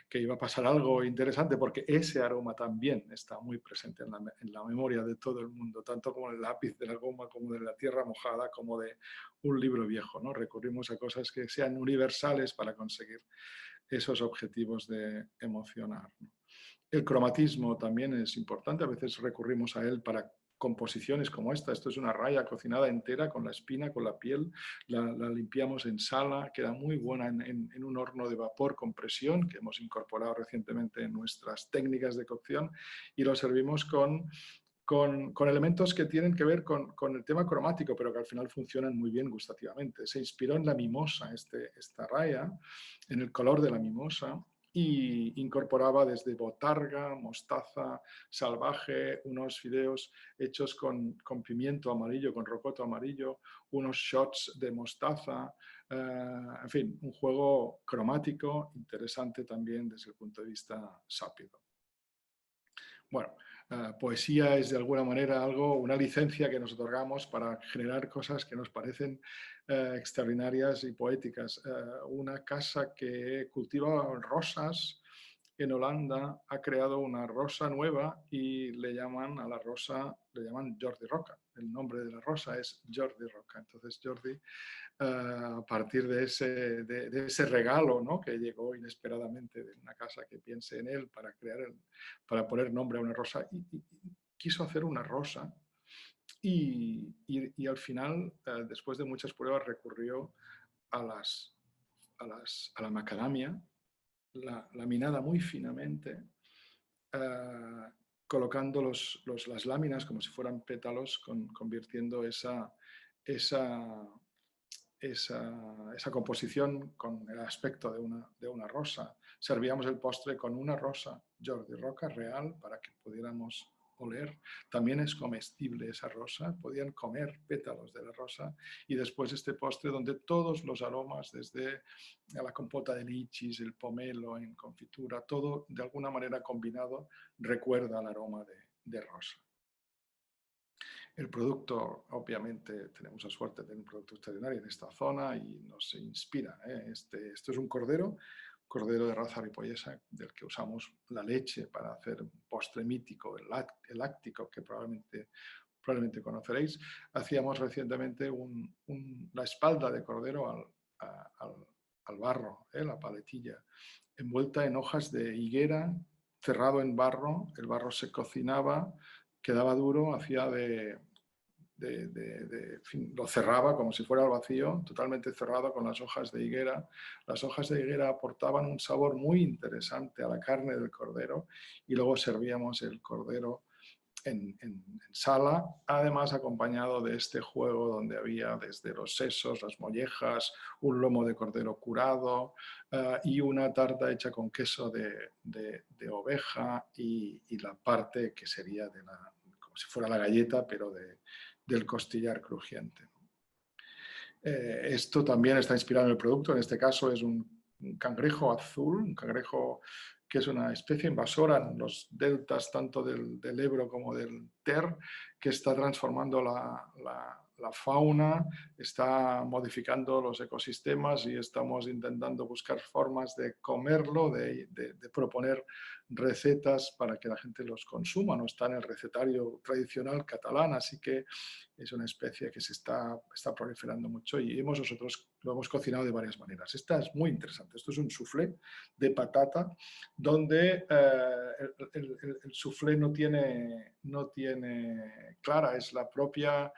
S2: que iba a pasar algo interesante, porque ese aroma también está muy presente en la memoria de todo el mundo, tanto como el lápiz de la goma, como de la tierra mojada, como de un libro viejo, ¿no? Recurrimos a cosas que sean universales para conseguir esos objetivos de emocionar, ¿no? El cromatismo también es importante, a veces recurrimos a él para composiciones como esta. Esto es una raya cocinada entera con la espina, con la piel, la limpiamos en sala, queda muy buena en un horno de vapor con presión que hemos incorporado recientemente en nuestras técnicas de cocción, y lo servimos con elementos que tienen que ver con el tema cromático, pero que al final funcionan muy bien gustativamente. Se inspiró en la mimosa esta raya, en el color de la mimosa, y incorporaba desde botarga, mostaza salvaje, unos fideos hechos con pimiento amarillo, con rocoto amarillo, unos shots de mostaza, en fin, un juego cromático interesante también desde el punto de vista sápido. Bueno, poesía es de alguna manera una licencia que nos otorgamos para generar cosas que nos parecen extraordinarias y poéticas. Una casa que cultiva rosas en Holanda ha creado una rosa nueva y le llaman a la rosa, le llaman Jordi Roca. El nombre de la rosa es Jordi Roca. Entonces Jordi, a partir de ese regalo, ¿no?, que llegó inesperadamente de una casa que piense en él para poner nombre a una rosa, y quiso hacer una rosa y al final, después de muchas pruebas, recurrió a la macadamia, laminada muy finamente, colocando las láminas como si fueran pétalos, convirtiendo esa composición con el aspecto de una rosa. Servíamos el postre con una rosa Jordi Roca real para que pudiéramos oler. También es comestible esa rosa, podían comer pétalos de la rosa, y después este postre donde todos los aromas, desde la compota de lichis, el pomelo en confitura, todo de alguna manera combinado recuerda el aroma de rosa. El producto, obviamente, tenemos la suerte de tener un producto extraordinario en esta zona y nos inspira, ¿eh? Esto es un cordero de raza ripollesa, del que usamos la leche para hacer un postre mítico, el láctico, que probablemente conoceréis. Hacíamos recientemente la espalda de cordero al barro, la paletilla, envuelta en hojas de higuera, cerrado en barro. El barro se cocinaba, quedaba duro, hacía en fin, lo cerraba como si fuera al vacío, totalmente cerrado con las hojas de higuera. Las hojas de higuera aportaban un sabor muy interesante a la carne del cordero, y luego servíamos el cordero en sala, además acompañado de este juego donde había desde los sesos, las mollejas, un lomo de cordero curado y una tarta hecha con queso de oveja, y la parte que sería como si fuera la galleta, pero del costillar crujiente. Esto también está inspirado en el producto. En este caso es un cangrejo azul, un cangrejo que es una especie invasora en los deltas tanto del Ebro como del Ter, que está transformando la fauna, está modificando los ecosistemas, y estamos intentando buscar formas de comerlo, de proponer recetas para que la gente los consuma. No está en el recetario tradicional catalán, así que es una especie que se está proliferando mucho, y nosotros lo hemos cocinado de varias maneras. Esta es muy interesante. Esto es un soufflé de patata, donde el soufflé no tiene clara, es la propia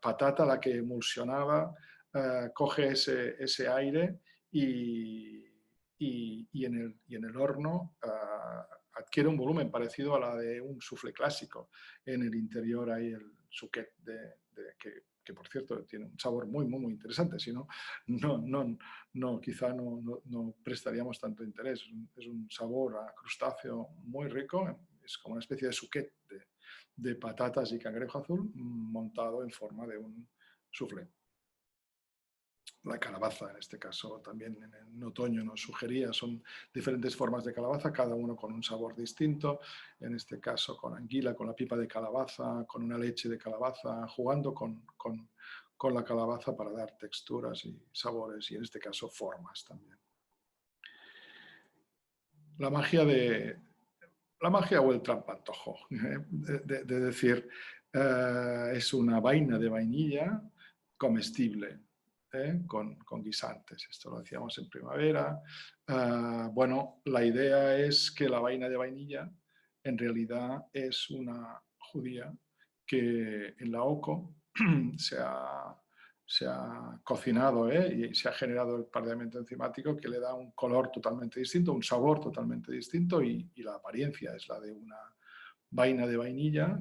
S2: patata la que emulsionaba, coge ese aire y y en el horno adquiere un volumen parecido a la de un soufflé clásico. En el interior hay el souquet que por cierto tiene un sabor muy interesante, si no, quizá no prestaríamos tanto interés. Es un sabor a crustáceo muy rico, es como una especie de souquet de patatas y cangrejo azul montado en forma de un soufflé. La calabaza, en este caso, también en otoño nos sugería, son diferentes formas de calabaza, cada uno con un sabor distinto, en este caso con anguila, con la pipa de calabaza, con una leche de calabaza, jugando con la calabaza para dar texturas y sabores, y en este caso formas también. La magia o el trampantojo, de decir, es una vaina de vainilla comestible, con guisantes. Esto lo hacíamos en primavera. Bueno, la idea es que la vaina de vainilla en realidad es una judía que en la OCO se ha cocinado y se ha generado el parlamento enzimático que le da un color totalmente distinto, un sabor totalmente distinto y la apariencia es la de una vaina de vainilla,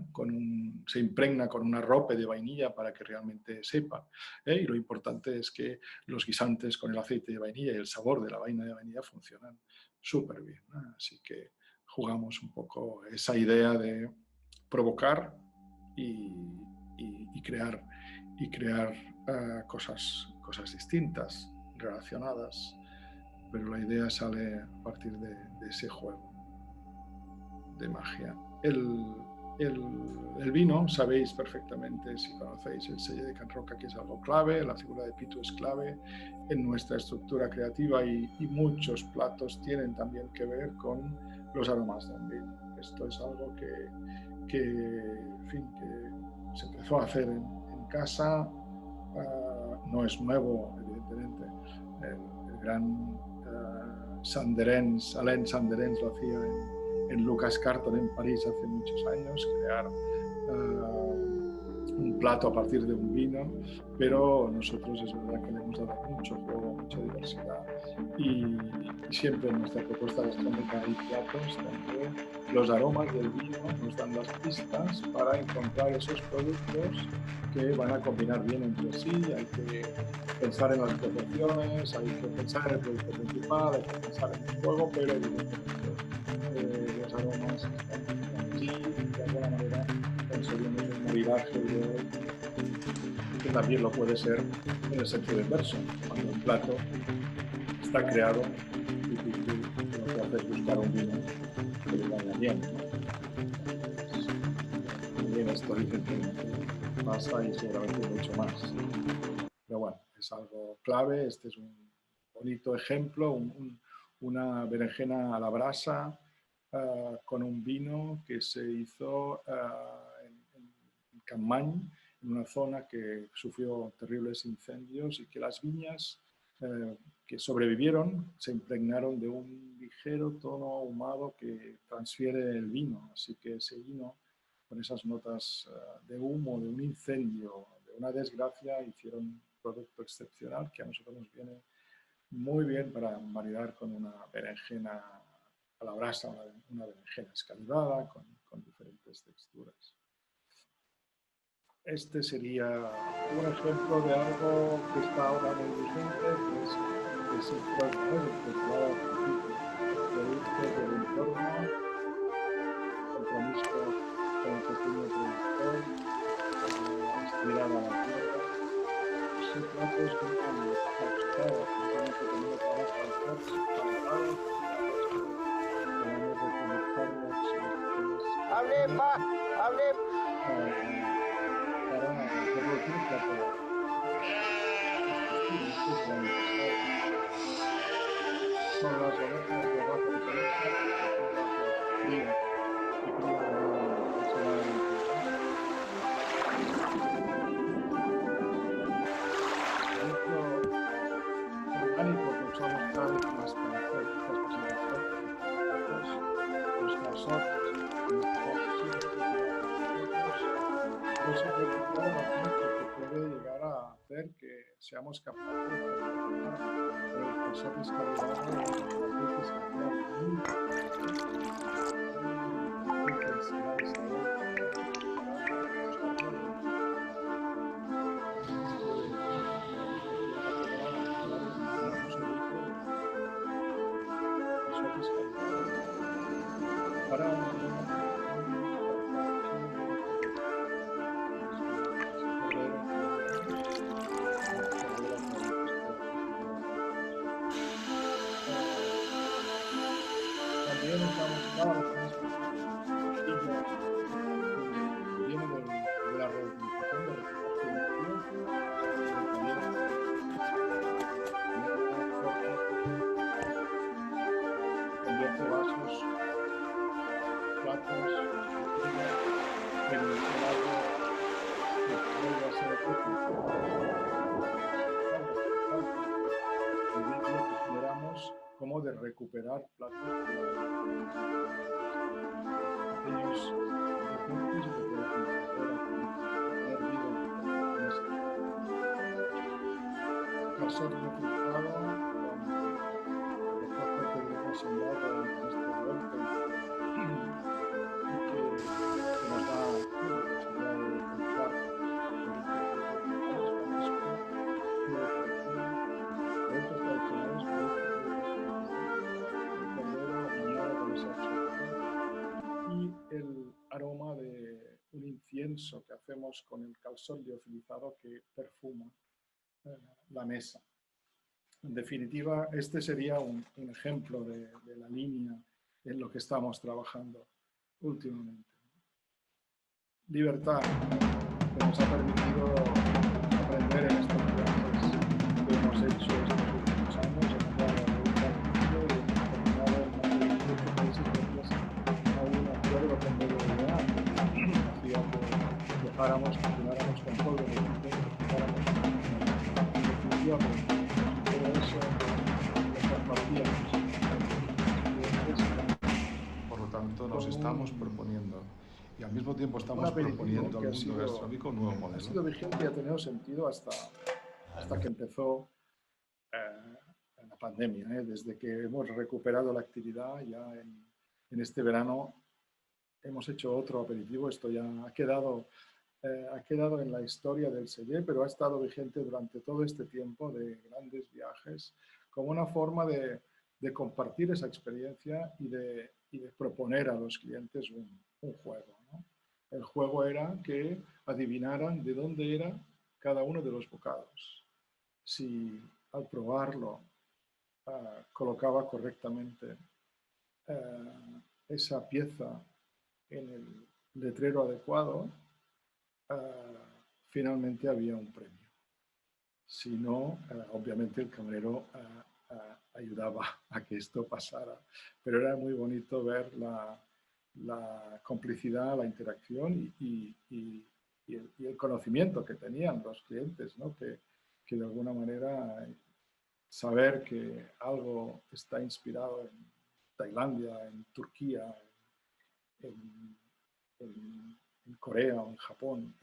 S2: se impregna con una ropa de vainilla para que realmente sepa. Y lo importante es que los guisantes con el aceite de vainilla y el sabor de la vaina de vainilla funcionan súper bien. Así que jugamos un poco esa idea de provocar y crear cosas distintas, relacionadas, pero la idea sale a partir de ese juego de magia. El vino, sabéis perfectamente, si conocéis el sello de Can Roca, que es algo clave, la figura de Pitu es clave en nuestra estructura creativa y muchos platos tienen también que ver con los aromas del vino. Esto es algo que se empezó a hacer en casa, no es nuevo, evidentemente. El gran Alain Sanderens lo hacía en Lucas Carton en París hace muchos años, crear un plato a partir de un vino, pero nosotros es verdad que le hemos dado mucho juego, mucha diversidad y siempre en nuestra propuesta gastronómica hay platos donde los aromas del vino nos dan las pistas para encontrar esos productos que van a combinar bien entre sí. Hay que pensar en las proporciones, hay que pensar en el producto principal, hay que pensar en el juego, pero evidentemente los aromas están allí y de alguna manera conseguimos un maridaje que también lo puede ser en el sentido inverso, cuando un plato está creado y tú lo que haces es buscar un vino que le vaya bien. También esto dicen que pasa y seguramente mucho más. Pero bueno, es algo clave. Este es un bonito ejemplo, una berenjena a la brasa con un vino que se hizo en Campmany, en una zona que sufrió terribles incendios y que las viñas que sobrevivieron se impregnaron de un ligero tono ahumado que transfiere el vino. Así que ese vino, con esas notas de humo, de un incendio, de una desgracia, hicieron un producto excepcional que a nosotros nos viene muy bien para maridar con una berenjena a la brasa, una berenjena escalivada con diferentes texturas. Este sería un ejemplo de algo que está ahora muy vigente, que es el productos del entorno, compromiso con el pequeño productor, estirar a la tierra. Ese plato es muy ajustado, precisamente también trabajo al coach, calentados, tratamos de conectarlos para reproducir un plato. Son las orejas de abajo de cabeza, fría, que cría de orgánico que usamos cada vez más para hacer estas presentaciones, los casotes, eso puede llegar a hacer que seamos capaces de el calzot descargado, también estamos viene de la reutilización de convierte vasos, platos, en el agua que vuelve a ser consideramos como de recuperar platos pequeños calzot reutilizado con el que hemos sembrado en este huerto y que nos da la posibilidad de utilizar productos tradicionales, y el aroma de un incienso que hacemos con el calzot liofilizado que perfuma la mesa. En definitiva, este sería un ejemplo de la línea en lo que estamos trabajando últimamente. Libertad, que nos ha permitido aprender en estos viajes que hemos hecho estos últimos años, continuáramos con todo lo que todo eso lo compartíamos.
S5: Por lo tanto, nos estamos proponiendo y al mismo tiempo estamos proponiendo al mundo gastronómico un nuevo modelo.
S2: Ha sido vigente y ha tenido sentido hasta que empezó la pandemia, desde que hemos recuperado la actividad ya en este verano. Hemos hecho otro aperitivo, esto ya ha quedado en la historia del Celler, pero ha estado vigente durante todo este tiempo de grandes viajes como una forma de compartir esa experiencia y de proponer a los clientes un juego, ¿no? El juego era que adivinaran de dónde era cada uno de los bocados. Si al probarlo colocaba correctamente esa pieza en el letrero adecuado, finalmente había un premio. Si no, obviamente el camarero ayudaba a que esto pasara. Pero era muy bonito ver la complicidad, la interacción y el conocimiento que tenían los clientes, ¿no? Que de alguna manera saber que algo está inspirado en Tailandia, en Turquía, en Corea o en Japón,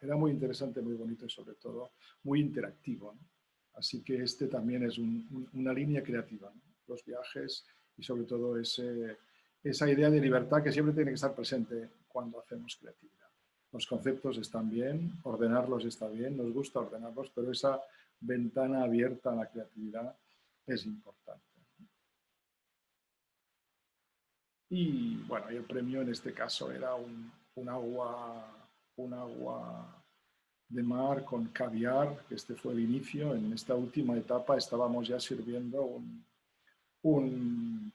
S2: era muy interesante, muy bonito y sobre todo muy interactivo, ¿no? Así que este también es una línea creativa, ¿no? Los viajes y sobre todo esa idea de libertad que siempre tiene que estar presente cuando hacemos creatividad. Los conceptos están bien, ordenarlos está bien, nos gusta ordenarlos, pero esa ventana abierta a la creatividad es importante. Y bueno, y el premio en este caso era un agua de mar con caviar, que este fue el inicio. En esta última etapa estábamos ya sirviendo un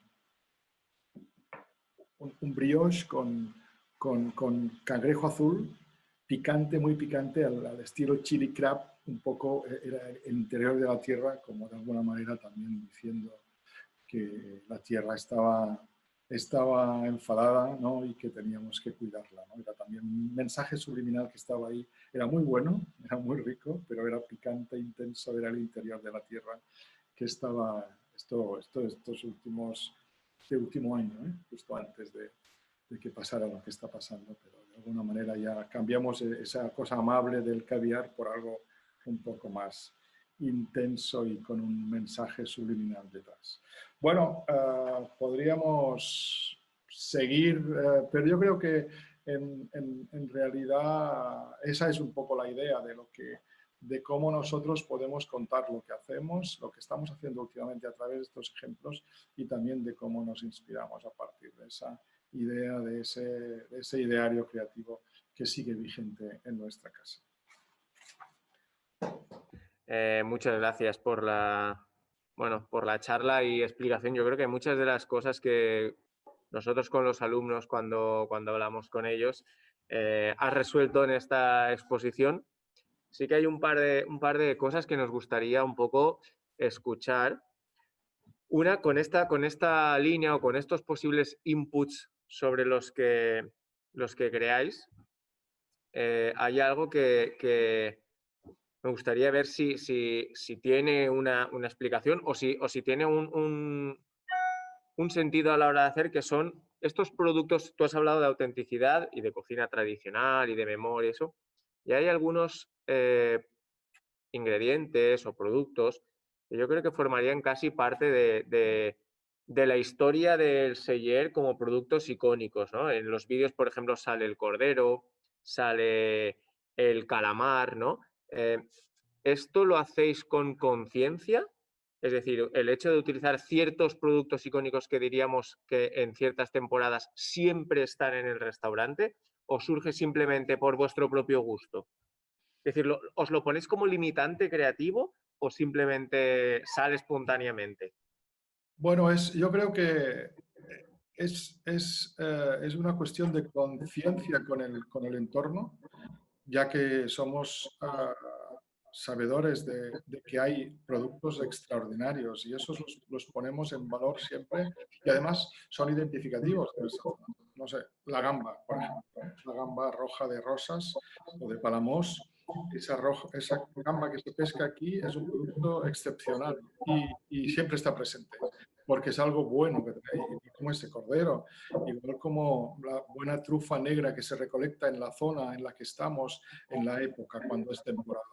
S2: brioche con cangrejo azul, picante, muy picante, al estilo chili crab, un poco era el interior de la tierra, como de alguna manera también diciendo que la tierra estaba enfadada, ¿no? Y que teníamos que cuidarla, ¿no? Era también un mensaje subliminal que estaba ahí. Era muy bueno, era muy rico, pero era picante, intenso, era el interior de la tierra que estaba este último año, justo antes de que pasara lo que está pasando, pero de alguna manera ya cambiamos esa cosa amable del caviar por algo un poco más intenso y con un mensaje subliminal detrás. Bueno, podríamos seguir, pero yo creo que en realidad esa es un poco la idea de cómo nosotros podemos contar lo que hacemos, lo que estamos haciendo últimamente a través de estos ejemplos y también de cómo nos inspiramos a partir de esa idea, de ese ideario creativo que sigue vigente en nuestra casa.
S3: Muchas gracias por la charla y explicación. Yo creo que muchas de las cosas que nosotros con los alumnos cuando hablamos con ellos has resuelto en esta exposición. Sí que hay un par de cosas que nos gustaría un poco escuchar. Una, con esta línea o con estos posibles inputs sobre los que creáis, hay algo que me gustaría ver si tiene una explicación o si tiene un sentido a la hora de hacer, que son estos productos. Tú has hablado de autenticidad y de cocina tradicional y de memoria, eso. Y hay algunos ingredientes o productos que yo creo que formarían casi parte de la historia del Cellier como productos icónicos, ¿no? En los vídeos, por ejemplo, sale el cordero, sale el calamar, ¿no? ¿Esto lo hacéis con conciencia? Es decir, el hecho de utilizar ciertos productos icónicos que diríamos que en ciertas temporadas siempre están en el restaurante, ¿o surge simplemente por vuestro propio gusto? Es decir, ¿os lo ponéis como limitante creativo o simplemente sale espontáneamente?
S2: Bueno, yo creo que es una cuestión de conciencia con el entorno, ya que somos sabedores de que hay productos extraordinarios y esos los ponemos en valor siempre y además son identificativos de esa zona. No sé, la gamba, por ejemplo, la gamba roja de Rosas o de Palamós. Esa gamba que se pesca aquí es un producto excepcional y siempre está presente, porque es algo bueno que trae, como ese cordero, igual como la buena trufa negra que se recolecta en la zona en la que estamos, en la época, cuando es temporada.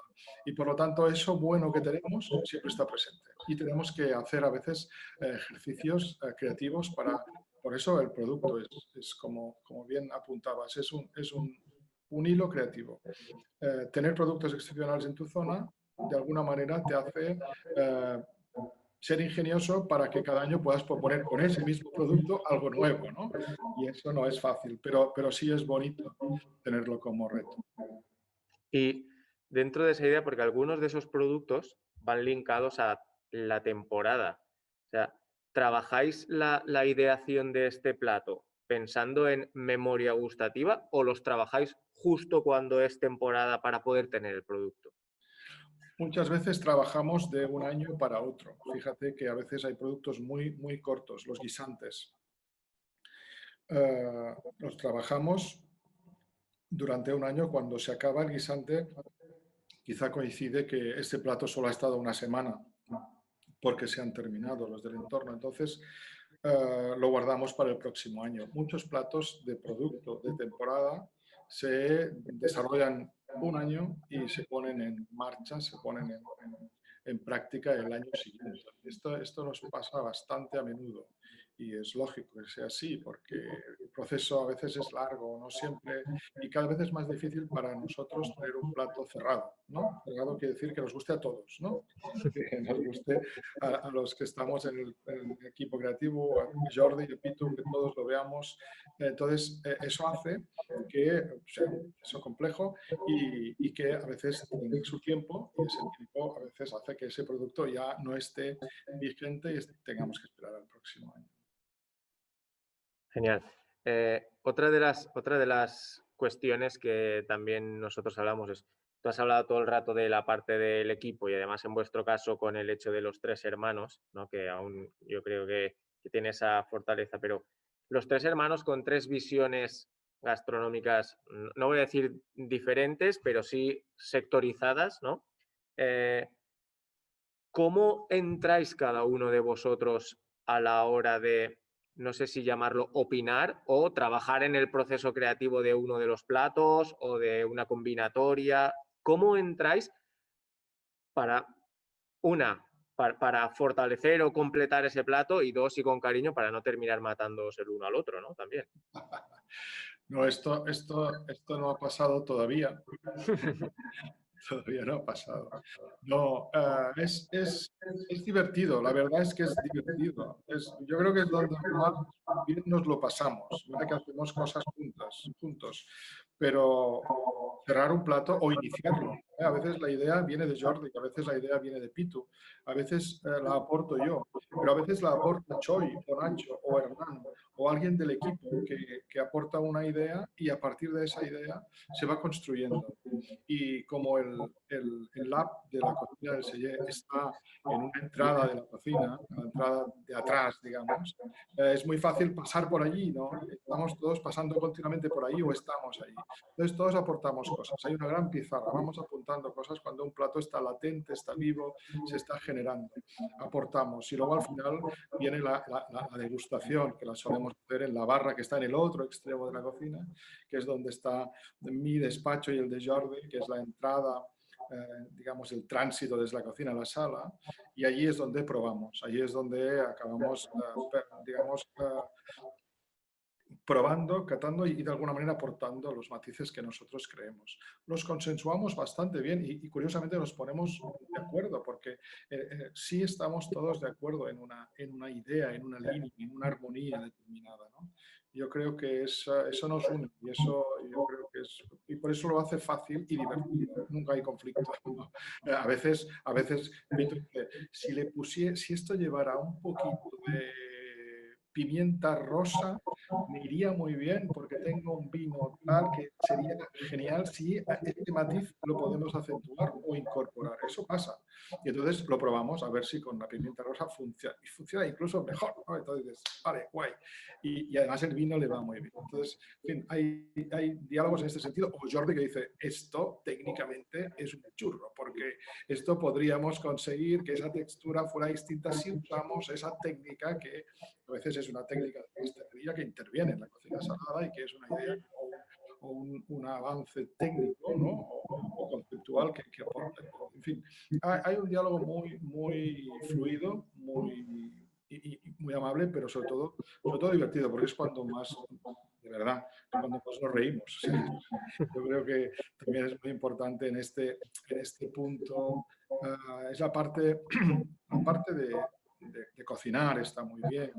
S2: Y por lo tanto, eso bueno que tenemos siempre está presente. Y tenemos que hacer a veces ejercicios creativos para... Por eso el producto es como bien apuntabas, es un hilo creativo. Tener productos excepcionales en tu zona, de alguna manera, te hace ser ingenioso para que cada año puedas proponer con ese mismo producto algo nuevo, ¿no? Y eso no es fácil, pero sí es bonito tenerlo como reto.
S3: Y dentro de esa idea, porque algunos de esos productos van linkados a la temporada. O sea, ¿trabajáis la ideación de este plato pensando en memoria gustativa o los trabajáis justo cuando es temporada para poder tener el producto?
S2: Muchas veces trabajamos de un año para otro. Fíjate que a veces hay productos muy, muy cortos, los guisantes. Los trabajamos durante un año. Cuando se acaba el guisante, quizá coincide que este plato solo ha estado una semana porque se han terminado los del entorno. Entonces, lo guardamos para el próximo año. Muchos platos de producto de temporada se desarrollan un año y se ponen en marcha, se ponen en práctica el año siguiente. Esto nos pasa bastante a menudo y es lógico que sea así porque el proceso a veces es largo, no siempre, y cada vez es más difícil para nosotros tener un plato cerrado, ¿no? Cerrado quiere decir que nos guste a todos, ¿no? Que nos guste a los que estamos en el equipo creativo, a Jordi, a Pitu, que todos lo veamos. Entonces, eso hace que sea eso complejo y que a veces tiene su tiempo y ese tiempo a veces hace que ese producto ya no esté vigente y tengamos que esperar al próximo año.
S3: Genial. Otra de las cuestiones que también nosotros hablamos es, tú has hablado todo el rato de la parte del equipo y además en vuestro caso con el hecho de los 3 hermanos, ¿no? Que aún yo creo que tiene esa fortaleza, pero los 3 hermanos con 3 visiones gastronómicas, no voy a decir diferentes, pero sí sectorizadas, ¿no? ¿Cómo entráis cada uno de vosotros a la hora de, no sé si llamarlo opinar o trabajar en el proceso creativo de uno de los platos o de una combinatoria? ¿Cómo entráis para una, para fortalecer o completar ese plato, y dos, y con cariño, para no terminar matándose el uno al otro, ¿no? También.
S2: No, esto no ha pasado todavía. Todavía no ha pasado. No, es divertido, la verdad es que es divertido. Yo creo que es donde más bien nos lo pasamos. Mira que hacemos cosas juntos, pero cerrar un plato o iniciarlo. A veces la idea viene de Jordi, a veces la idea viene de Pitu, a veces la aporto yo, pero a veces la aporta Choi o Nacho o Hernán o alguien del equipo que aporta una idea y a partir de esa idea se va construyendo. Y como el lab de la cocina del Sellé está en una entrada de la cocina, en la entrada de atrás, digamos, es muy fácil pasar por allí, ¿no? Estamos todos pasando continuamente por ahí o estamos ahí. Entonces todos aportamos cosas. Hay una gran pizarra, vamos apuntando cosas cuando un plato está latente, está vivo, se está generando. Aportamos y luego al final viene la degustación, que la solemos hacer en la barra que está en el otro extremo de la cocina, que es donde está mi despacho y el de Jordi, que es la entrada, digamos, el tránsito desde la cocina a la sala, y allí es donde probamos, allí es donde acabamos, digamos, probando, catando y de alguna manera aportando los matices que nosotros creemos. Los consensuamos bastante bien y curiosamente nos ponemos de acuerdo porque sí estamos todos de acuerdo en una idea, en una línea, en una armonía determinada, ¿no? Yo creo que eso nos une y eso yo creo que es, y por eso lo hace fácil y divertido. Nunca hay conflicto, ¿no? A veces si esto llevara un poquito de pimienta rosa, me iría muy bien porque tengo un vino tal que sería genial si este matiz lo podemos acentuar o incorporar. Eso pasa. Y entonces lo probamos a ver si con la pimienta rosa funciona. Y funciona incluso mejor, ¿no? Entonces dices, vale, guay. Y además el vino le va muy bien. Entonces, en fin, hay diálogos en este sentido. O Jordi que dice, esto técnicamente es un churro, porque esto podríamos conseguir que esa textura fuera distinta si usamos esa técnica que a veces es una técnica de pastelería que interviene en la cocina salada y que es una idea o un avance técnico, ¿no? o conceptual que aporta. En fin, hay un diálogo muy fluido, muy amable, pero sobre todo divertido, porque es cuando más, de verdad, cuando más nos reímos. Yo creo que también es muy importante en este punto. Es la parte de cocinar está muy bien,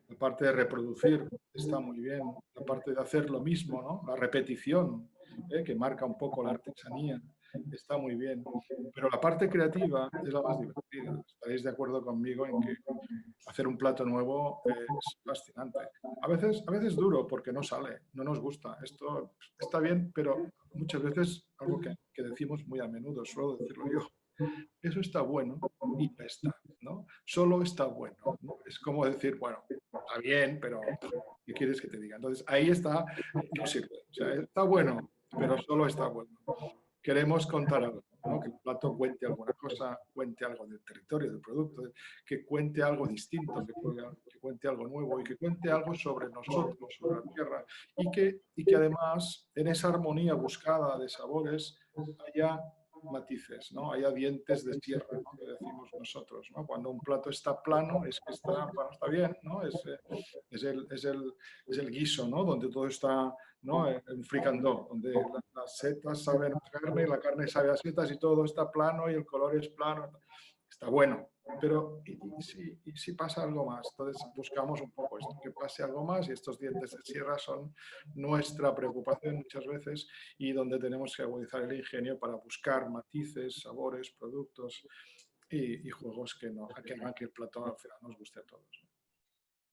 S2: la parte de reproducir está muy bien, la parte de hacer lo mismo, ¿no? La repetición, que marca un poco la artesanía, está muy bien. Pero la parte creativa es la más divertida. Estaréis de acuerdo conmigo en que hacer un plato nuevo es fascinante. A veces duro porque no sale, no nos gusta. Esto está bien, pero muchas veces algo que decimos muy a menudo, suelo decirlo yo, eso está bueno y ya está, ¿no? Solo está bueno, ¿no? Es como decir, bueno, está bien, pero ¿qué quieres que te diga? Entonces, ahí está, no sirve. O sea, está bueno, pero solo está bueno. Queremos contar algo, ¿no? Que el plato cuente alguna cosa, cuente algo del territorio, del producto, que cuente algo distinto, que cuente algo nuevo y que cuente algo sobre nosotros, sobre la tierra y que además en esa armonía buscada de sabores haya matices, ¿no? Haya dientes de sierra, ¿no? Que decimos nosotros, ¿no? Cuando un plato está plano es que está, bueno, está bien, ¿no? Es el guiso, ¿no? Donde todo está, ¿no? Un fricandó, donde las setas saben a carne, la carne sabe a setas y todo está plano y el color es plano. Está bueno, pero ¿y si pasa algo más? Entonces buscamos un poco esto, que pase algo más y estos dientes de sierra son nuestra preocupación muchas veces y donde tenemos que agudizar el ingenio para buscar matices, sabores, productos y juegos que hagan que el plato al final nos guste a todos.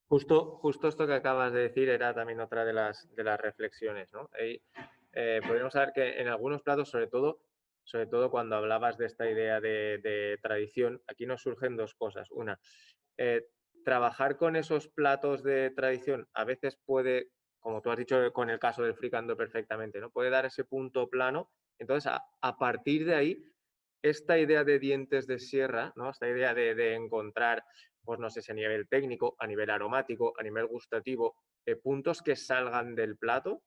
S3: Justo esto que acabas de decir era también otra de las reflexiones, ¿no? Podríamos saber que en algunos platos, sobre todo cuando hablabas de esta idea de tradición, aquí nos surgen dos cosas. Una, trabajar con esos platos de tradición a veces puede, como tú has dicho con el caso del fricando perfectamente, ¿no? Puede dar ese punto plano. Entonces, a partir de ahí, esta idea de dientes de sierra, ¿no? Esta idea de encontrar, pues no sé si a nivel técnico, a nivel aromático, a nivel gustativo, puntos que salgan del plato,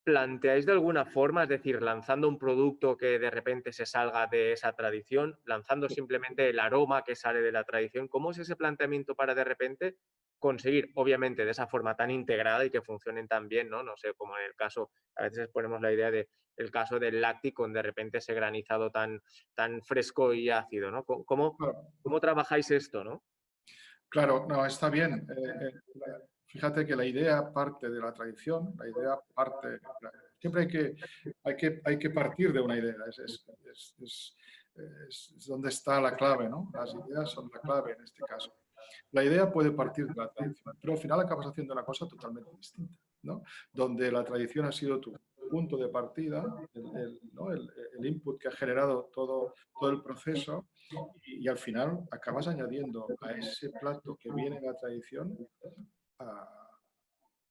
S3: planteáis de alguna forma, es decir, lanzando un producto que de repente se salga de esa tradición, lanzando simplemente el aroma que sale de la tradición? ¿Cómo es ese planteamiento para de repente conseguir, obviamente, de esa forma tan integrada y que funcionen tan bien, ¿no? No sé, como en el caso, a veces ponemos la idea de el caso del Lacti con de repente ese granizado tan fresco y ácido, ¿no? ¿Cómo trabajáis esto, no?
S2: Claro, no, está bien. Fíjate que la idea parte de la tradición, la idea parte... Siempre hay que partir de una idea, es donde está la clave, ¿no? Las ideas son la clave en este caso. La idea puede partir de la tradición, pero al final acabas haciendo una cosa totalmente distinta, ¿no? Donde la tradición ha sido tu punto de partida, el input que ha generado todo el proceso, y al final acabas añadiendo a ese plato que viene de la tradición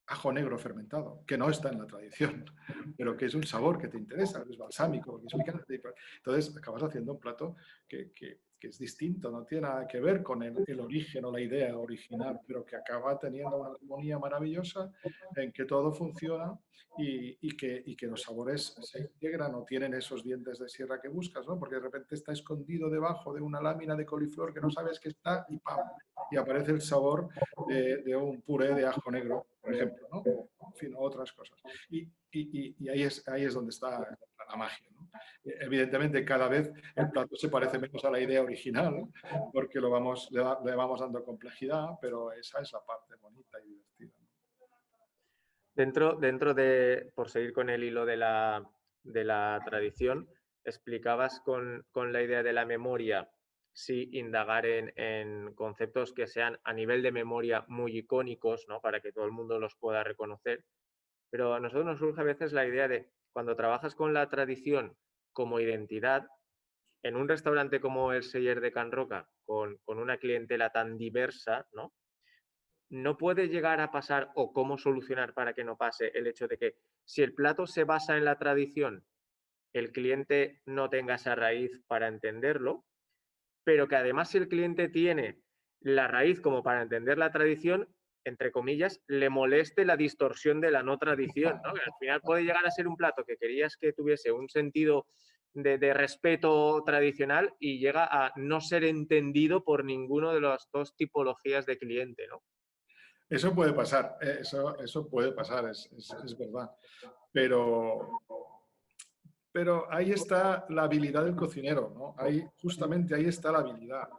S2: ajo negro fermentado, que no está en la tradición, pero que es un sabor que te interesa, es balsámico, que es picante. Entonces acabas haciendo un plato que es distinto, no tiene nada que ver con el origen o la idea original, pero que acaba teniendo una armonía maravillosa en que todo funciona y que los sabores se integran o tienen esos dientes de sierra que buscas, ¿no? Porque de repente está escondido debajo de una lámina de coliflor que no sabes que está y ¡pam! Y aparece el sabor de un puré de ajo negro, por ejemplo, ¿no? En fin, otras cosas. Y ahí es donde está la magia, ¿no? Evidentemente, cada vez el plato se parece menos a la idea original, porque le vamos dando complejidad, pero esa es la parte bonita y divertida, ¿no?
S3: Dentro de, por seguir con el hilo de la tradición, explicabas con la idea de la memoria, sí, indagar en conceptos que sean a nivel de memoria muy icónicos, ¿no? Para que todo el mundo los pueda reconocer. Pero a nosotros nos surge a veces la idea de cuando trabajas con la tradición como identidad, en un restaurante como el Seller de Can Roca, con una clientela tan diversa, ¿no? No puede llegar a pasar, o cómo solucionar para que no pase, el hecho de que si el plato se basa en la tradición, el cliente no tenga esa raíz para entenderlo, pero que además si el cliente tiene la raíz como para entender la tradición, entre comillas, le moleste la distorsión de la no tradición, ¿no? Que al final puede llegar a ser un plato que querías que tuviese un sentido de respeto tradicional y llega a no ser entendido por ninguno de las dos tipologías de cliente, ¿no?
S2: Eso puede pasar, eso puede pasar, es verdad. Pero ahí está la habilidad del cocinero, ¿no? Justamente ahí está la habilidad,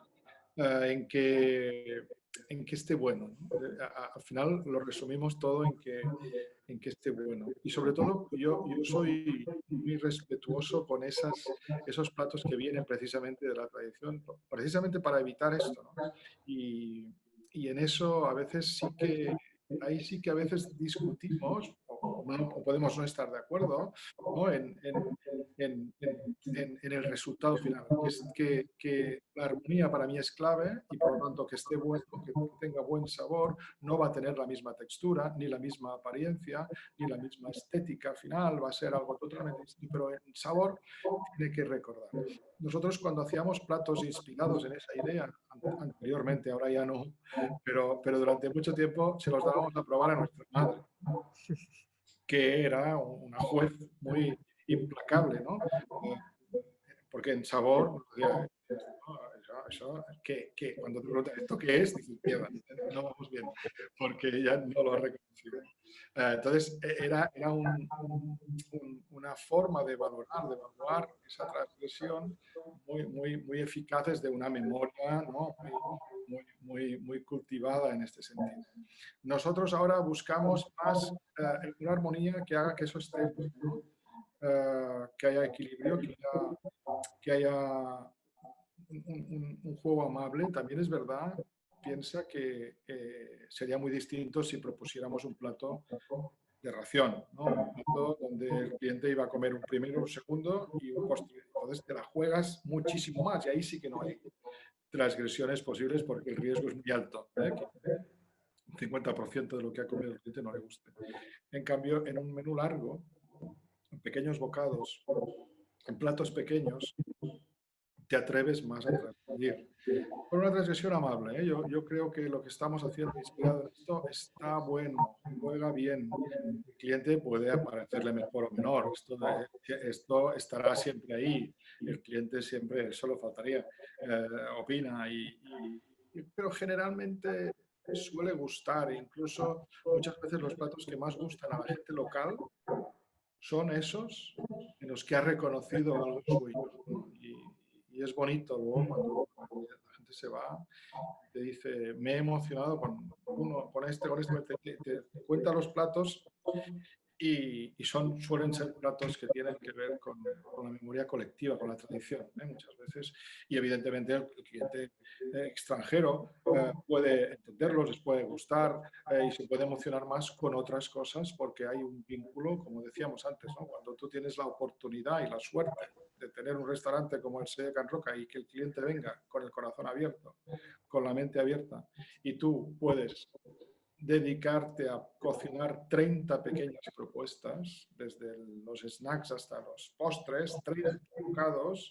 S2: en que esté bueno, ¿no? Al final lo resumimos todo en que esté bueno. Y sobre todo, yo soy muy respetuoso con esos platos que vienen precisamente de la tradición, precisamente para evitar esto, ¿no? Y en eso a veces ahí sí que a veces discutimos o podemos no estar de acuerdo, ¿no? En el resultado final, que la armonía para mí es clave y por lo tanto que esté bueno, que tenga buen sabor, no va a tener la misma textura, ni la misma apariencia, ni la misma estética final, va a ser algo totalmente distinto, pero en sabor tiene que recordar. Nosotros cuando hacíamos platos inspirados en esa idea, anteriormente, ahora ya no, pero durante mucho tiempo se los dábamos a probar a nuestra madre, que era una juez muy implacable, ¿no? Porque en sabor, que cuando te preguntan ¿esto qué es? Dices, mierda, no vamos bien, porque ya no lo ha reconocido. Entonces, era una forma de evaluar esa transgresión muy eficaces de una memoria, ¿no? muy cultivada en este sentido. Nosotros ahora buscamos más una armonía que haga que eso esté bueno, que haya equilibrio, que haya un juego amable. También es verdad, piensa que sería muy distinto si propusiéramos un plato de ración, ¿no? Un plato donde el cliente iba a comer un primero, un segundo y un postre. Entonces te la juegas muchísimo más y ahí sí que no hay transgresiones posibles porque el riesgo es muy alto, ¿eh? Que un 50% de lo que ha comido el cliente no le guste. En cambio, en un menú largo, en pequeños bocados, en platos pequeños, te atreves más a transmitir. Con una transmisión amable, ¿eh? Yo creo que lo que estamos haciendo inspirado en esto está bueno, juega bien. El cliente puede parecerle mejor o menor, esto estará siempre ahí, el cliente siempre, solo faltaría, opina, pero generalmente suele gustar, incluso muchas veces los platos que más gustan a la gente local son esos en los que ha reconocido algo suyo, ¿no? Y es bonito luego cuando la gente se va y te dice, me he emocionado con este, te cuenta los platos y suelen ser platos que tienen que ver con la memoria colectiva, con la tradición, muchas veces. Y evidentemente el cliente extranjero puede entenderlos, les puede gustar y se puede emocionar más con otras cosas porque hay un vínculo, como decíamos antes, ¿no? Cuando tú tienes la oportunidad y la suerte de tener un restaurante como el Sella Can Roca y que el cliente venga con el corazón abierto, con la mente abierta, y tú puedes dedicarte a cocinar 30 pequeñas propuestas, desde los snacks hasta los postres, 30 bocados,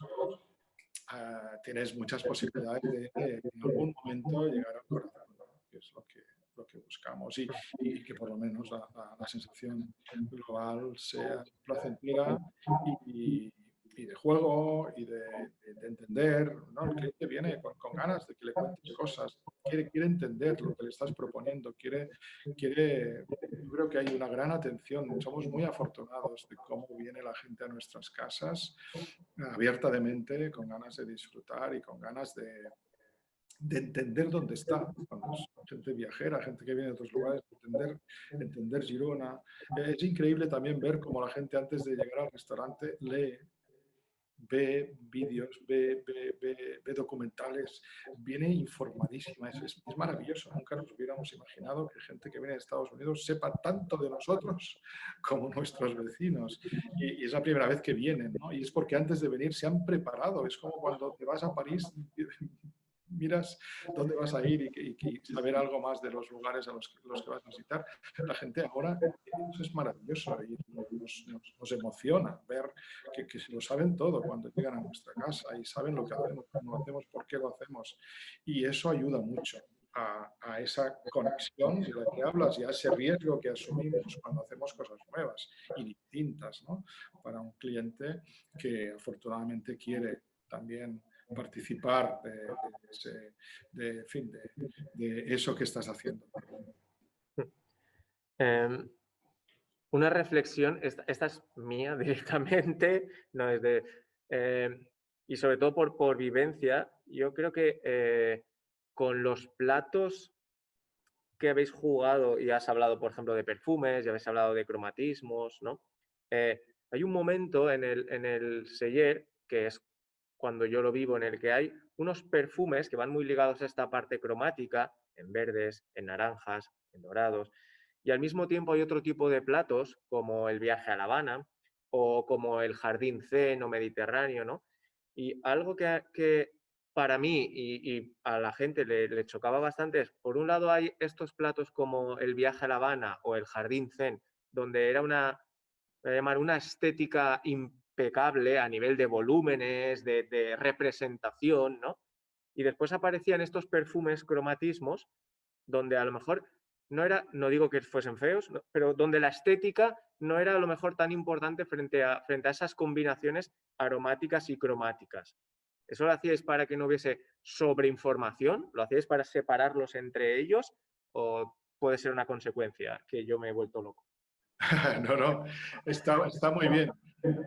S2: tienes muchas posibilidades de en algún momento llegar al corazón, ¿no? Que es lo que buscamos y que por lo menos la sensación global sea placentera y de juego y de entender, ¿no? El cliente viene con ganas de que le cuentes cosas, quiere entender lo que le estás proponiendo, yo creo que hay una gran atención, somos muy afortunados de cómo viene la gente a nuestras casas, abierta de mente, con ganas de disfrutar y con ganas de entender dónde está. Cuando es gente viajera, gente que viene de otros lugares, entender Girona. Es increíble también ver cómo la gente antes de llegar al restaurante lee, ve vídeos, ve documentales, viene informadísima. Es maravilloso. Nunca nos hubiéramos imaginado que gente que viene de Estados Unidos sepa tanto de nosotros como nuestros vecinos. Y es la primera vez que vienen, ¿no? Y es porque antes de venir se han preparado. Es como cuando te vas a París, miras dónde vas a ir y saber algo más de los lugares a los que vas a visitar. La gente ahora, eso es maravilloso y nos emociona ver que se lo saben todo cuando llegan a nuestra casa y saben lo que hacemos, cómo lo hacemos, por qué lo hacemos. Y eso ayuda mucho a esa conexión de la que hablas y a ese riesgo que asumimos cuando hacemos cosas nuevas y distintas, ¿no? Para un cliente que afortunadamente quiere también participar de eso que estás haciendo.
S3: Una reflexión, esta es mía directamente, no es de... y sobre todo por vivencia, yo creo que con los platos que habéis jugado y has hablado, por ejemplo, de perfumes, y habéis hablado de cromatismos, ¿no? Hay un momento en el Celler, que es cuando yo lo vivo, en el que hay unos perfumes que van muy ligados a esta parte cromática, en verdes, en naranjas, en dorados, y al mismo tiempo hay otro tipo de platos, como el viaje a La Habana, o como el jardín zen o mediterráneo, ¿no? Y algo que para mí y a la gente le chocaba bastante es, por un lado hay estos platos como el viaje a La Habana o el jardín zen, donde era una estética impecable a nivel de volúmenes, de representación, ¿no? Y después aparecían estos perfumes cromatismos donde a lo mejor no digo que fuesen feos, ¿no? Pero donde la estética no era a lo mejor tan importante frente a esas combinaciones aromáticas y cromáticas. ¿Eso lo hacíais para que no hubiese sobreinformación? ¿Lo hacíais para separarlos entre ellos? ¿O puede ser una consecuencia que yo me he vuelto loco?
S2: No, está muy bien.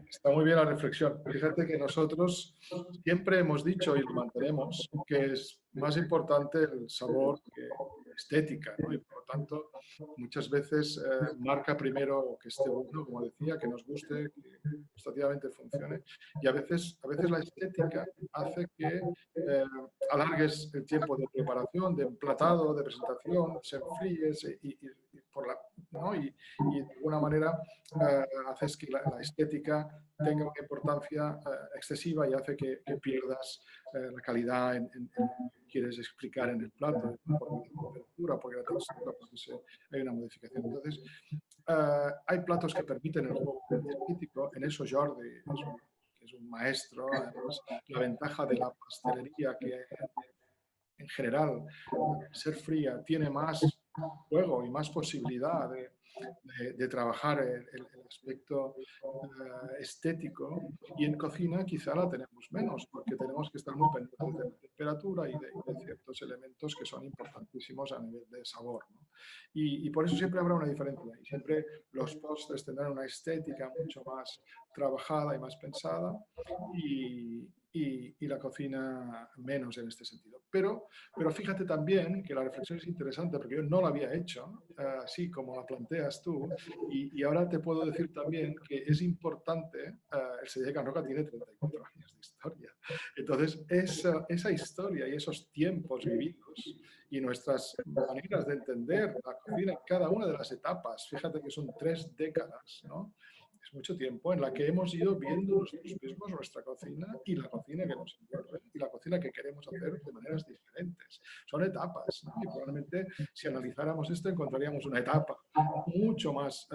S2: Está muy bien la reflexión. Fíjate que nosotros siempre hemos dicho y lo mantenemos que es más importante el sabor que la estética, ¿no? Y por lo tanto, muchas veces marca primero que esté bueno, como decía, que nos guste, que gustativamente funcione. Y a veces la estética hace que alargues el tiempo de preparación, de emplatado, de presentación, se enfríe ¿no? y de alguna manera haces que la estética tenga una importancia excesiva y hace que pierdas la calidad en lo que quieres explicar en el plato, por la temperatura, porque la textura, porque hay una modificación. Entonces, hay platos que permiten el juego estético, en eso Jordi es que es un maestro. Además, la ventaja de la pastelería, que en general, ser fría, tiene más juego y más posibilidad de trabajar el aspecto estético, y en cocina quizá la tenemos menos, porque tenemos que estar muy pendientes de la temperatura y de ciertos elementos que son importantísimos a nivel de sabor, ¿no? Y por eso siempre habrá una diferencia, y siempre los postres tendrán una estética mucho más trabajada y más pensada, y la cocina menos en este sentido. Pero fíjate también que la reflexión es interesante, porque yo no la había hecho, así como la planteas tú, y ahora te puedo decir también que es importante, el Celler de Can Roca tiene 34 años de historia. Entonces, esa historia y esos tiempos vividos y nuestras maneras de entender la cocina en cada una de las etapas, fíjate que son 3 décadas, ¿no? Es mucho tiempo en la que hemos ido viendo nosotros mismos nuestra cocina y la cocina que nos envuelve y la cocina que queremos hacer de maneras diferentes. Son etapas, ¿no? Y probablemente si analizáramos esto encontraríamos una etapa mucho más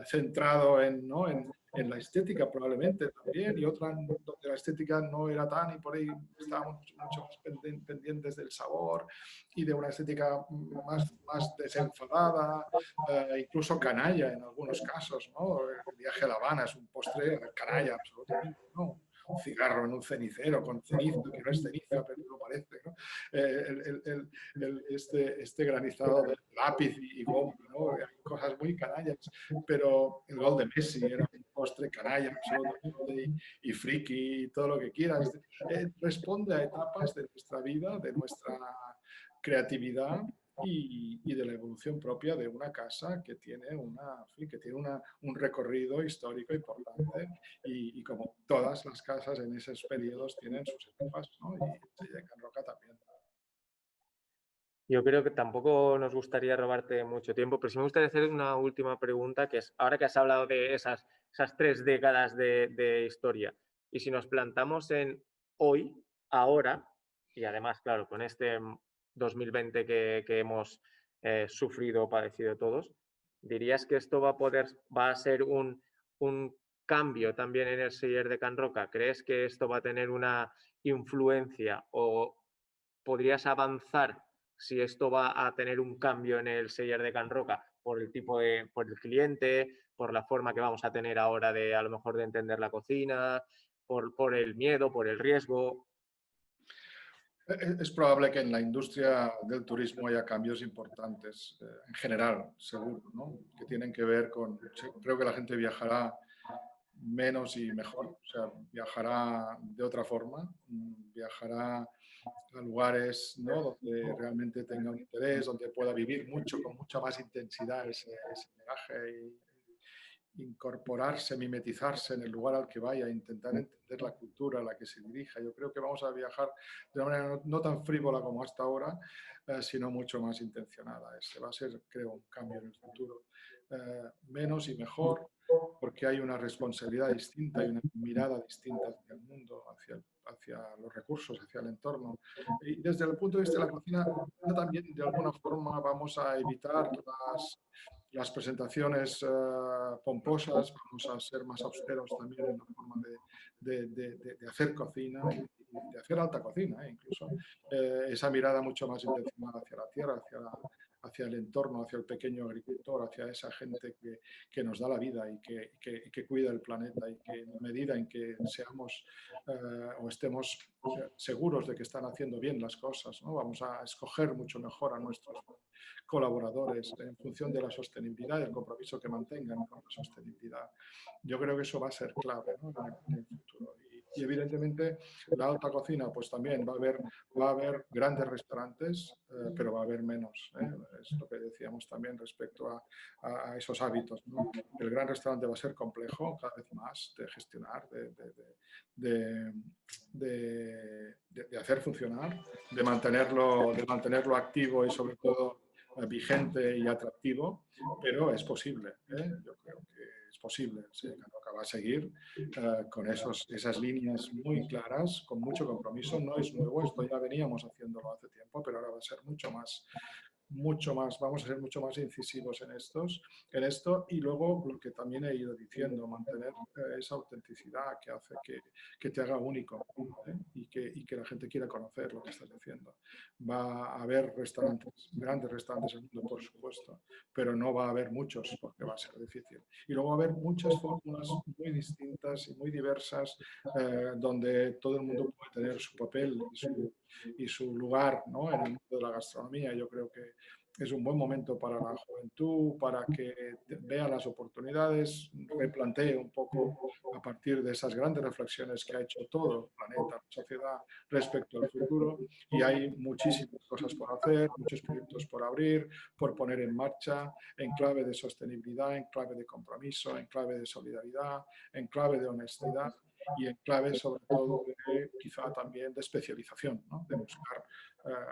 S2: centrado en, ¿no? en la estética probablemente también, y otra donde la estética no era tan, y por ahí estábamos mucho más pendientes del sabor y de una estética más desenfadada, incluso canalla en algunos casos, ¿no? El viaje a La Habana es un postre canalla absolutamente, ¿no? Un cigarro en un cenicero con ceniza, que no es ceniza, pero lo parece, ¿no? Este granizado de lápiz y goma, ¿no? Hay cosas muy canallas, pero el gol de Messi era un postre canalla absolutamente, y friki y todo lo que quieras. Responde a etapas de nuestra vida, de nuestra creatividad y de la evolución propia de una casa que tiene, un recorrido histórico importante, y como todas las casas en esos periodos tienen sus etapas, ¿no? Y el Celler de Can Roca también.
S3: Yo creo que tampoco nos gustaría robarte mucho tiempo, pero sí me gustaría hacer una última pregunta, que es, ahora que has hablado de esas 3 décadas de historia, y si nos plantamos en hoy, ahora, y además, claro, con este 2020 que hemos sufrido o padecido todos, ¿dirías que esto va a ser un cambio también en el Celler de Can Roca? ¿Crees que esto va a tener una influencia, o podrías avanzar si esto va a tener un cambio en el Celler de Can Roca por por el cliente, por la forma que vamos a tener ahora de, a lo mejor, de entender la cocina, por el miedo, por el riesgo?
S2: Es probable que en la industria del turismo haya cambios importantes, en general, seguro, ¿no? Que tienen que ver con, creo que la gente viajará menos y mejor, o sea, viajará de otra forma, viajará a lugares, ¿no? Donde realmente tenga un interés, donde pueda vivir mucho, con mucha más intensidad ese viaje, y incorporarse, mimetizarse en el lugar al que vaya, intentar entender la cultura a la que se dirija. Yo creo que vamos a viajar de una manera no tan frívola como hasta ahora, sino mucho más intencionada. Ese va a ser, creo, un cambio en el futuro. Menos y mejor, porque hay una responsabilidad distinta y una mirada distinta hacia el mundo, hacia los recursos, hacia el entorno. Y desde el punto de vista de la cocina, también de alguna forma vamos a evitar las presentaciones pomposas, vamos a ser más austeros también en la forma de hacer cocina, y de hacer alta cocina, incluso. Esa mirada mucho más intencionada hacia la tierra, hacia el entorno, hacia el pequeño agricultor, hacia esa gente que nos da la vida y que cuida el planeta, y que en la medida en que seamos o estemos seguros de que están haciendo bien las cosas, ¿no? Vamos a escoger mucho mejor a nuestros colaboradores en función de la sostenibilidad y el compromiso que mantengan con la sostenibilidad. Yo creo que eso va a ser clave, ¿no? en el futuro. Y evidentemente la alta cocina, pues también va a haber grandes restaurantes, pero va a haber menos. Es lo que decíamos también respecto a esos hábitos, ¿no? El gran restaurante va a ser complejo cada vez más de gestionar, de hacer funcionar, de mantenerlo activo y sobre todo vigente y atractivo, pero es posible. Yo creo que es posible. El Can Roca va a seguir con esas líneas muy claras, con mucho compromiso. No es nuevo, esto ya veníamos haciéndolo hace tiempo, pero ahora va a ser mucho más mucho más, vamos a ser mucho más incisivos en esto, y luego lo que también he ido diciendo, mantener esa autenticidad que hace que te haga único, ¿eh? y que la gente quiera conocer lo que estás haciendo. Va a haber restaurantes, grandes restaurantes en el mundo, por supuesto, pero no va a haber muchos porque va a ser difícil. Y luego va a haber muchas fórmulas muy distintas y muy diversas, donde todo el mundo puede tener su papel y su lugar, ¿no?, en el mundo de la gastronomía. Yo creo que es un buen momento para la juventud, para que vea las oportunidades, replantee un poco a partir de esas grandes reflexiones que ha hecho todo el planeta, la sociedad, respecto al futuro. Y hay muchísimas cosas por hacer, muchos proyectos por abrir, por poner en marcha, en clave de sostenibilidad, en clave de compromiso, en clave de solidaridad, en clave de honestidad y en clave sobre todo de quizá también de especialización, ¿no?, de buscar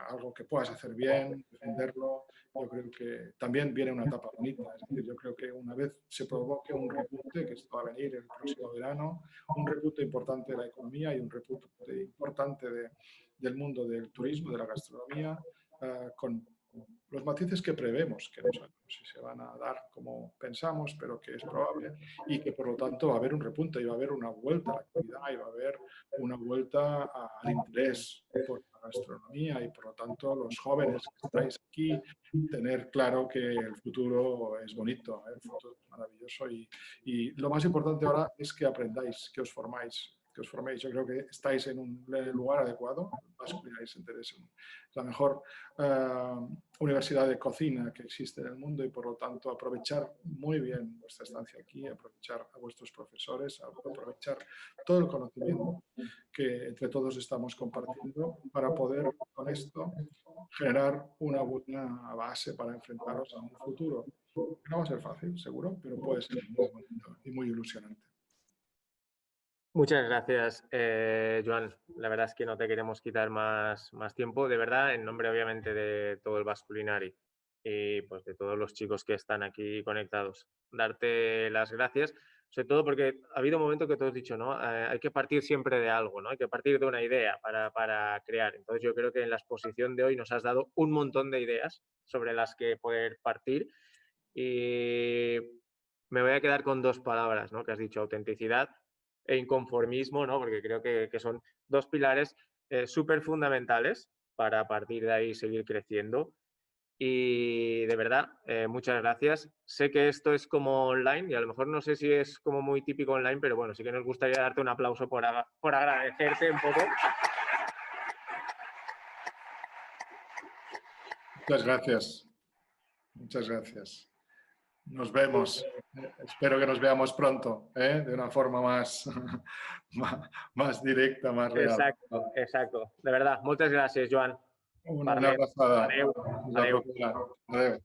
S2: algo que puedas hacer bien, defenderlo. Yo creo que también viene una etapa bonita, es decir, yo creo que una vez se provoque un repunte, que esto va a venir el próximo verano, un repunte importante de la economía y un repunte importante del mundo del turismo, de la gastronomía, con los matices que prevemos, que no sabemos si se van a dar como pensamos, pero que es probable, y que por lo tanto va a haber un repunte y va a haber una vuelta a la actividad y va a haber una vuelta al interés por la gastronomía, y por lo tanto los jóvenes que estáis aquí, tener claro que el futuro es bonito, el futuro es maravilloso, y lo más importante ahora es que aprendáis, que os formáis. Yo creo que estáis en un lugar adecuado. Basque Culinary Center es la mejor universidad de cocina que existe en el mundo, y por lo tanto aprovechar muy bien vuestra estancia aquí, aprovechar a vuestros profesores, aprovechar todo el conocimiento que entre todos estamos compartiendo para poder con esto generar una buena base para enfrentaros a un futuro. No va a ser fácil, seguro, pero puede ser muy bonito y muy ilusionante.
S3: Muchas gracias, Joan. La verdad es que no te queremos quitar más tiempo. De verdad, en nombre obviamente de todo el Basque Culinary y pues de todos los chicos que están aquí conectados, darte las gracias, sobre todo porque ha habido un momento que tú has dicho, ¿no? Hay que partir siempre de algo, ¿no? Hay que partir de una idea para crear. Entonces yo creo que en la exposición de hoy nos has dado un montón de ideas sobre las que poder partir, y me voy a quedar con dos palabras, ¿no?, que has dicho: autenticidad e inconformismo, ¿no? Porque creo que son dos pilares súper fundamentales para a partir de ahí seguir creciendo. Y de verdad, muchas gracias. Sé que esto es como online y a lo mejor no sé si es como muy típico online, pero bueno, sí que nos gustaría darte un aplauso por agradecerte un poco.
S2: Muchas gracias. Muchas gracias. Nos vemos. Espero que nos veamos pronto, de una forma más directa, más real.
S3: Exacto. De verdad, muchas gracias, Joan.
S2: Una abraçada.
S3: Adeu.
S2: Fins la propera. Adeu.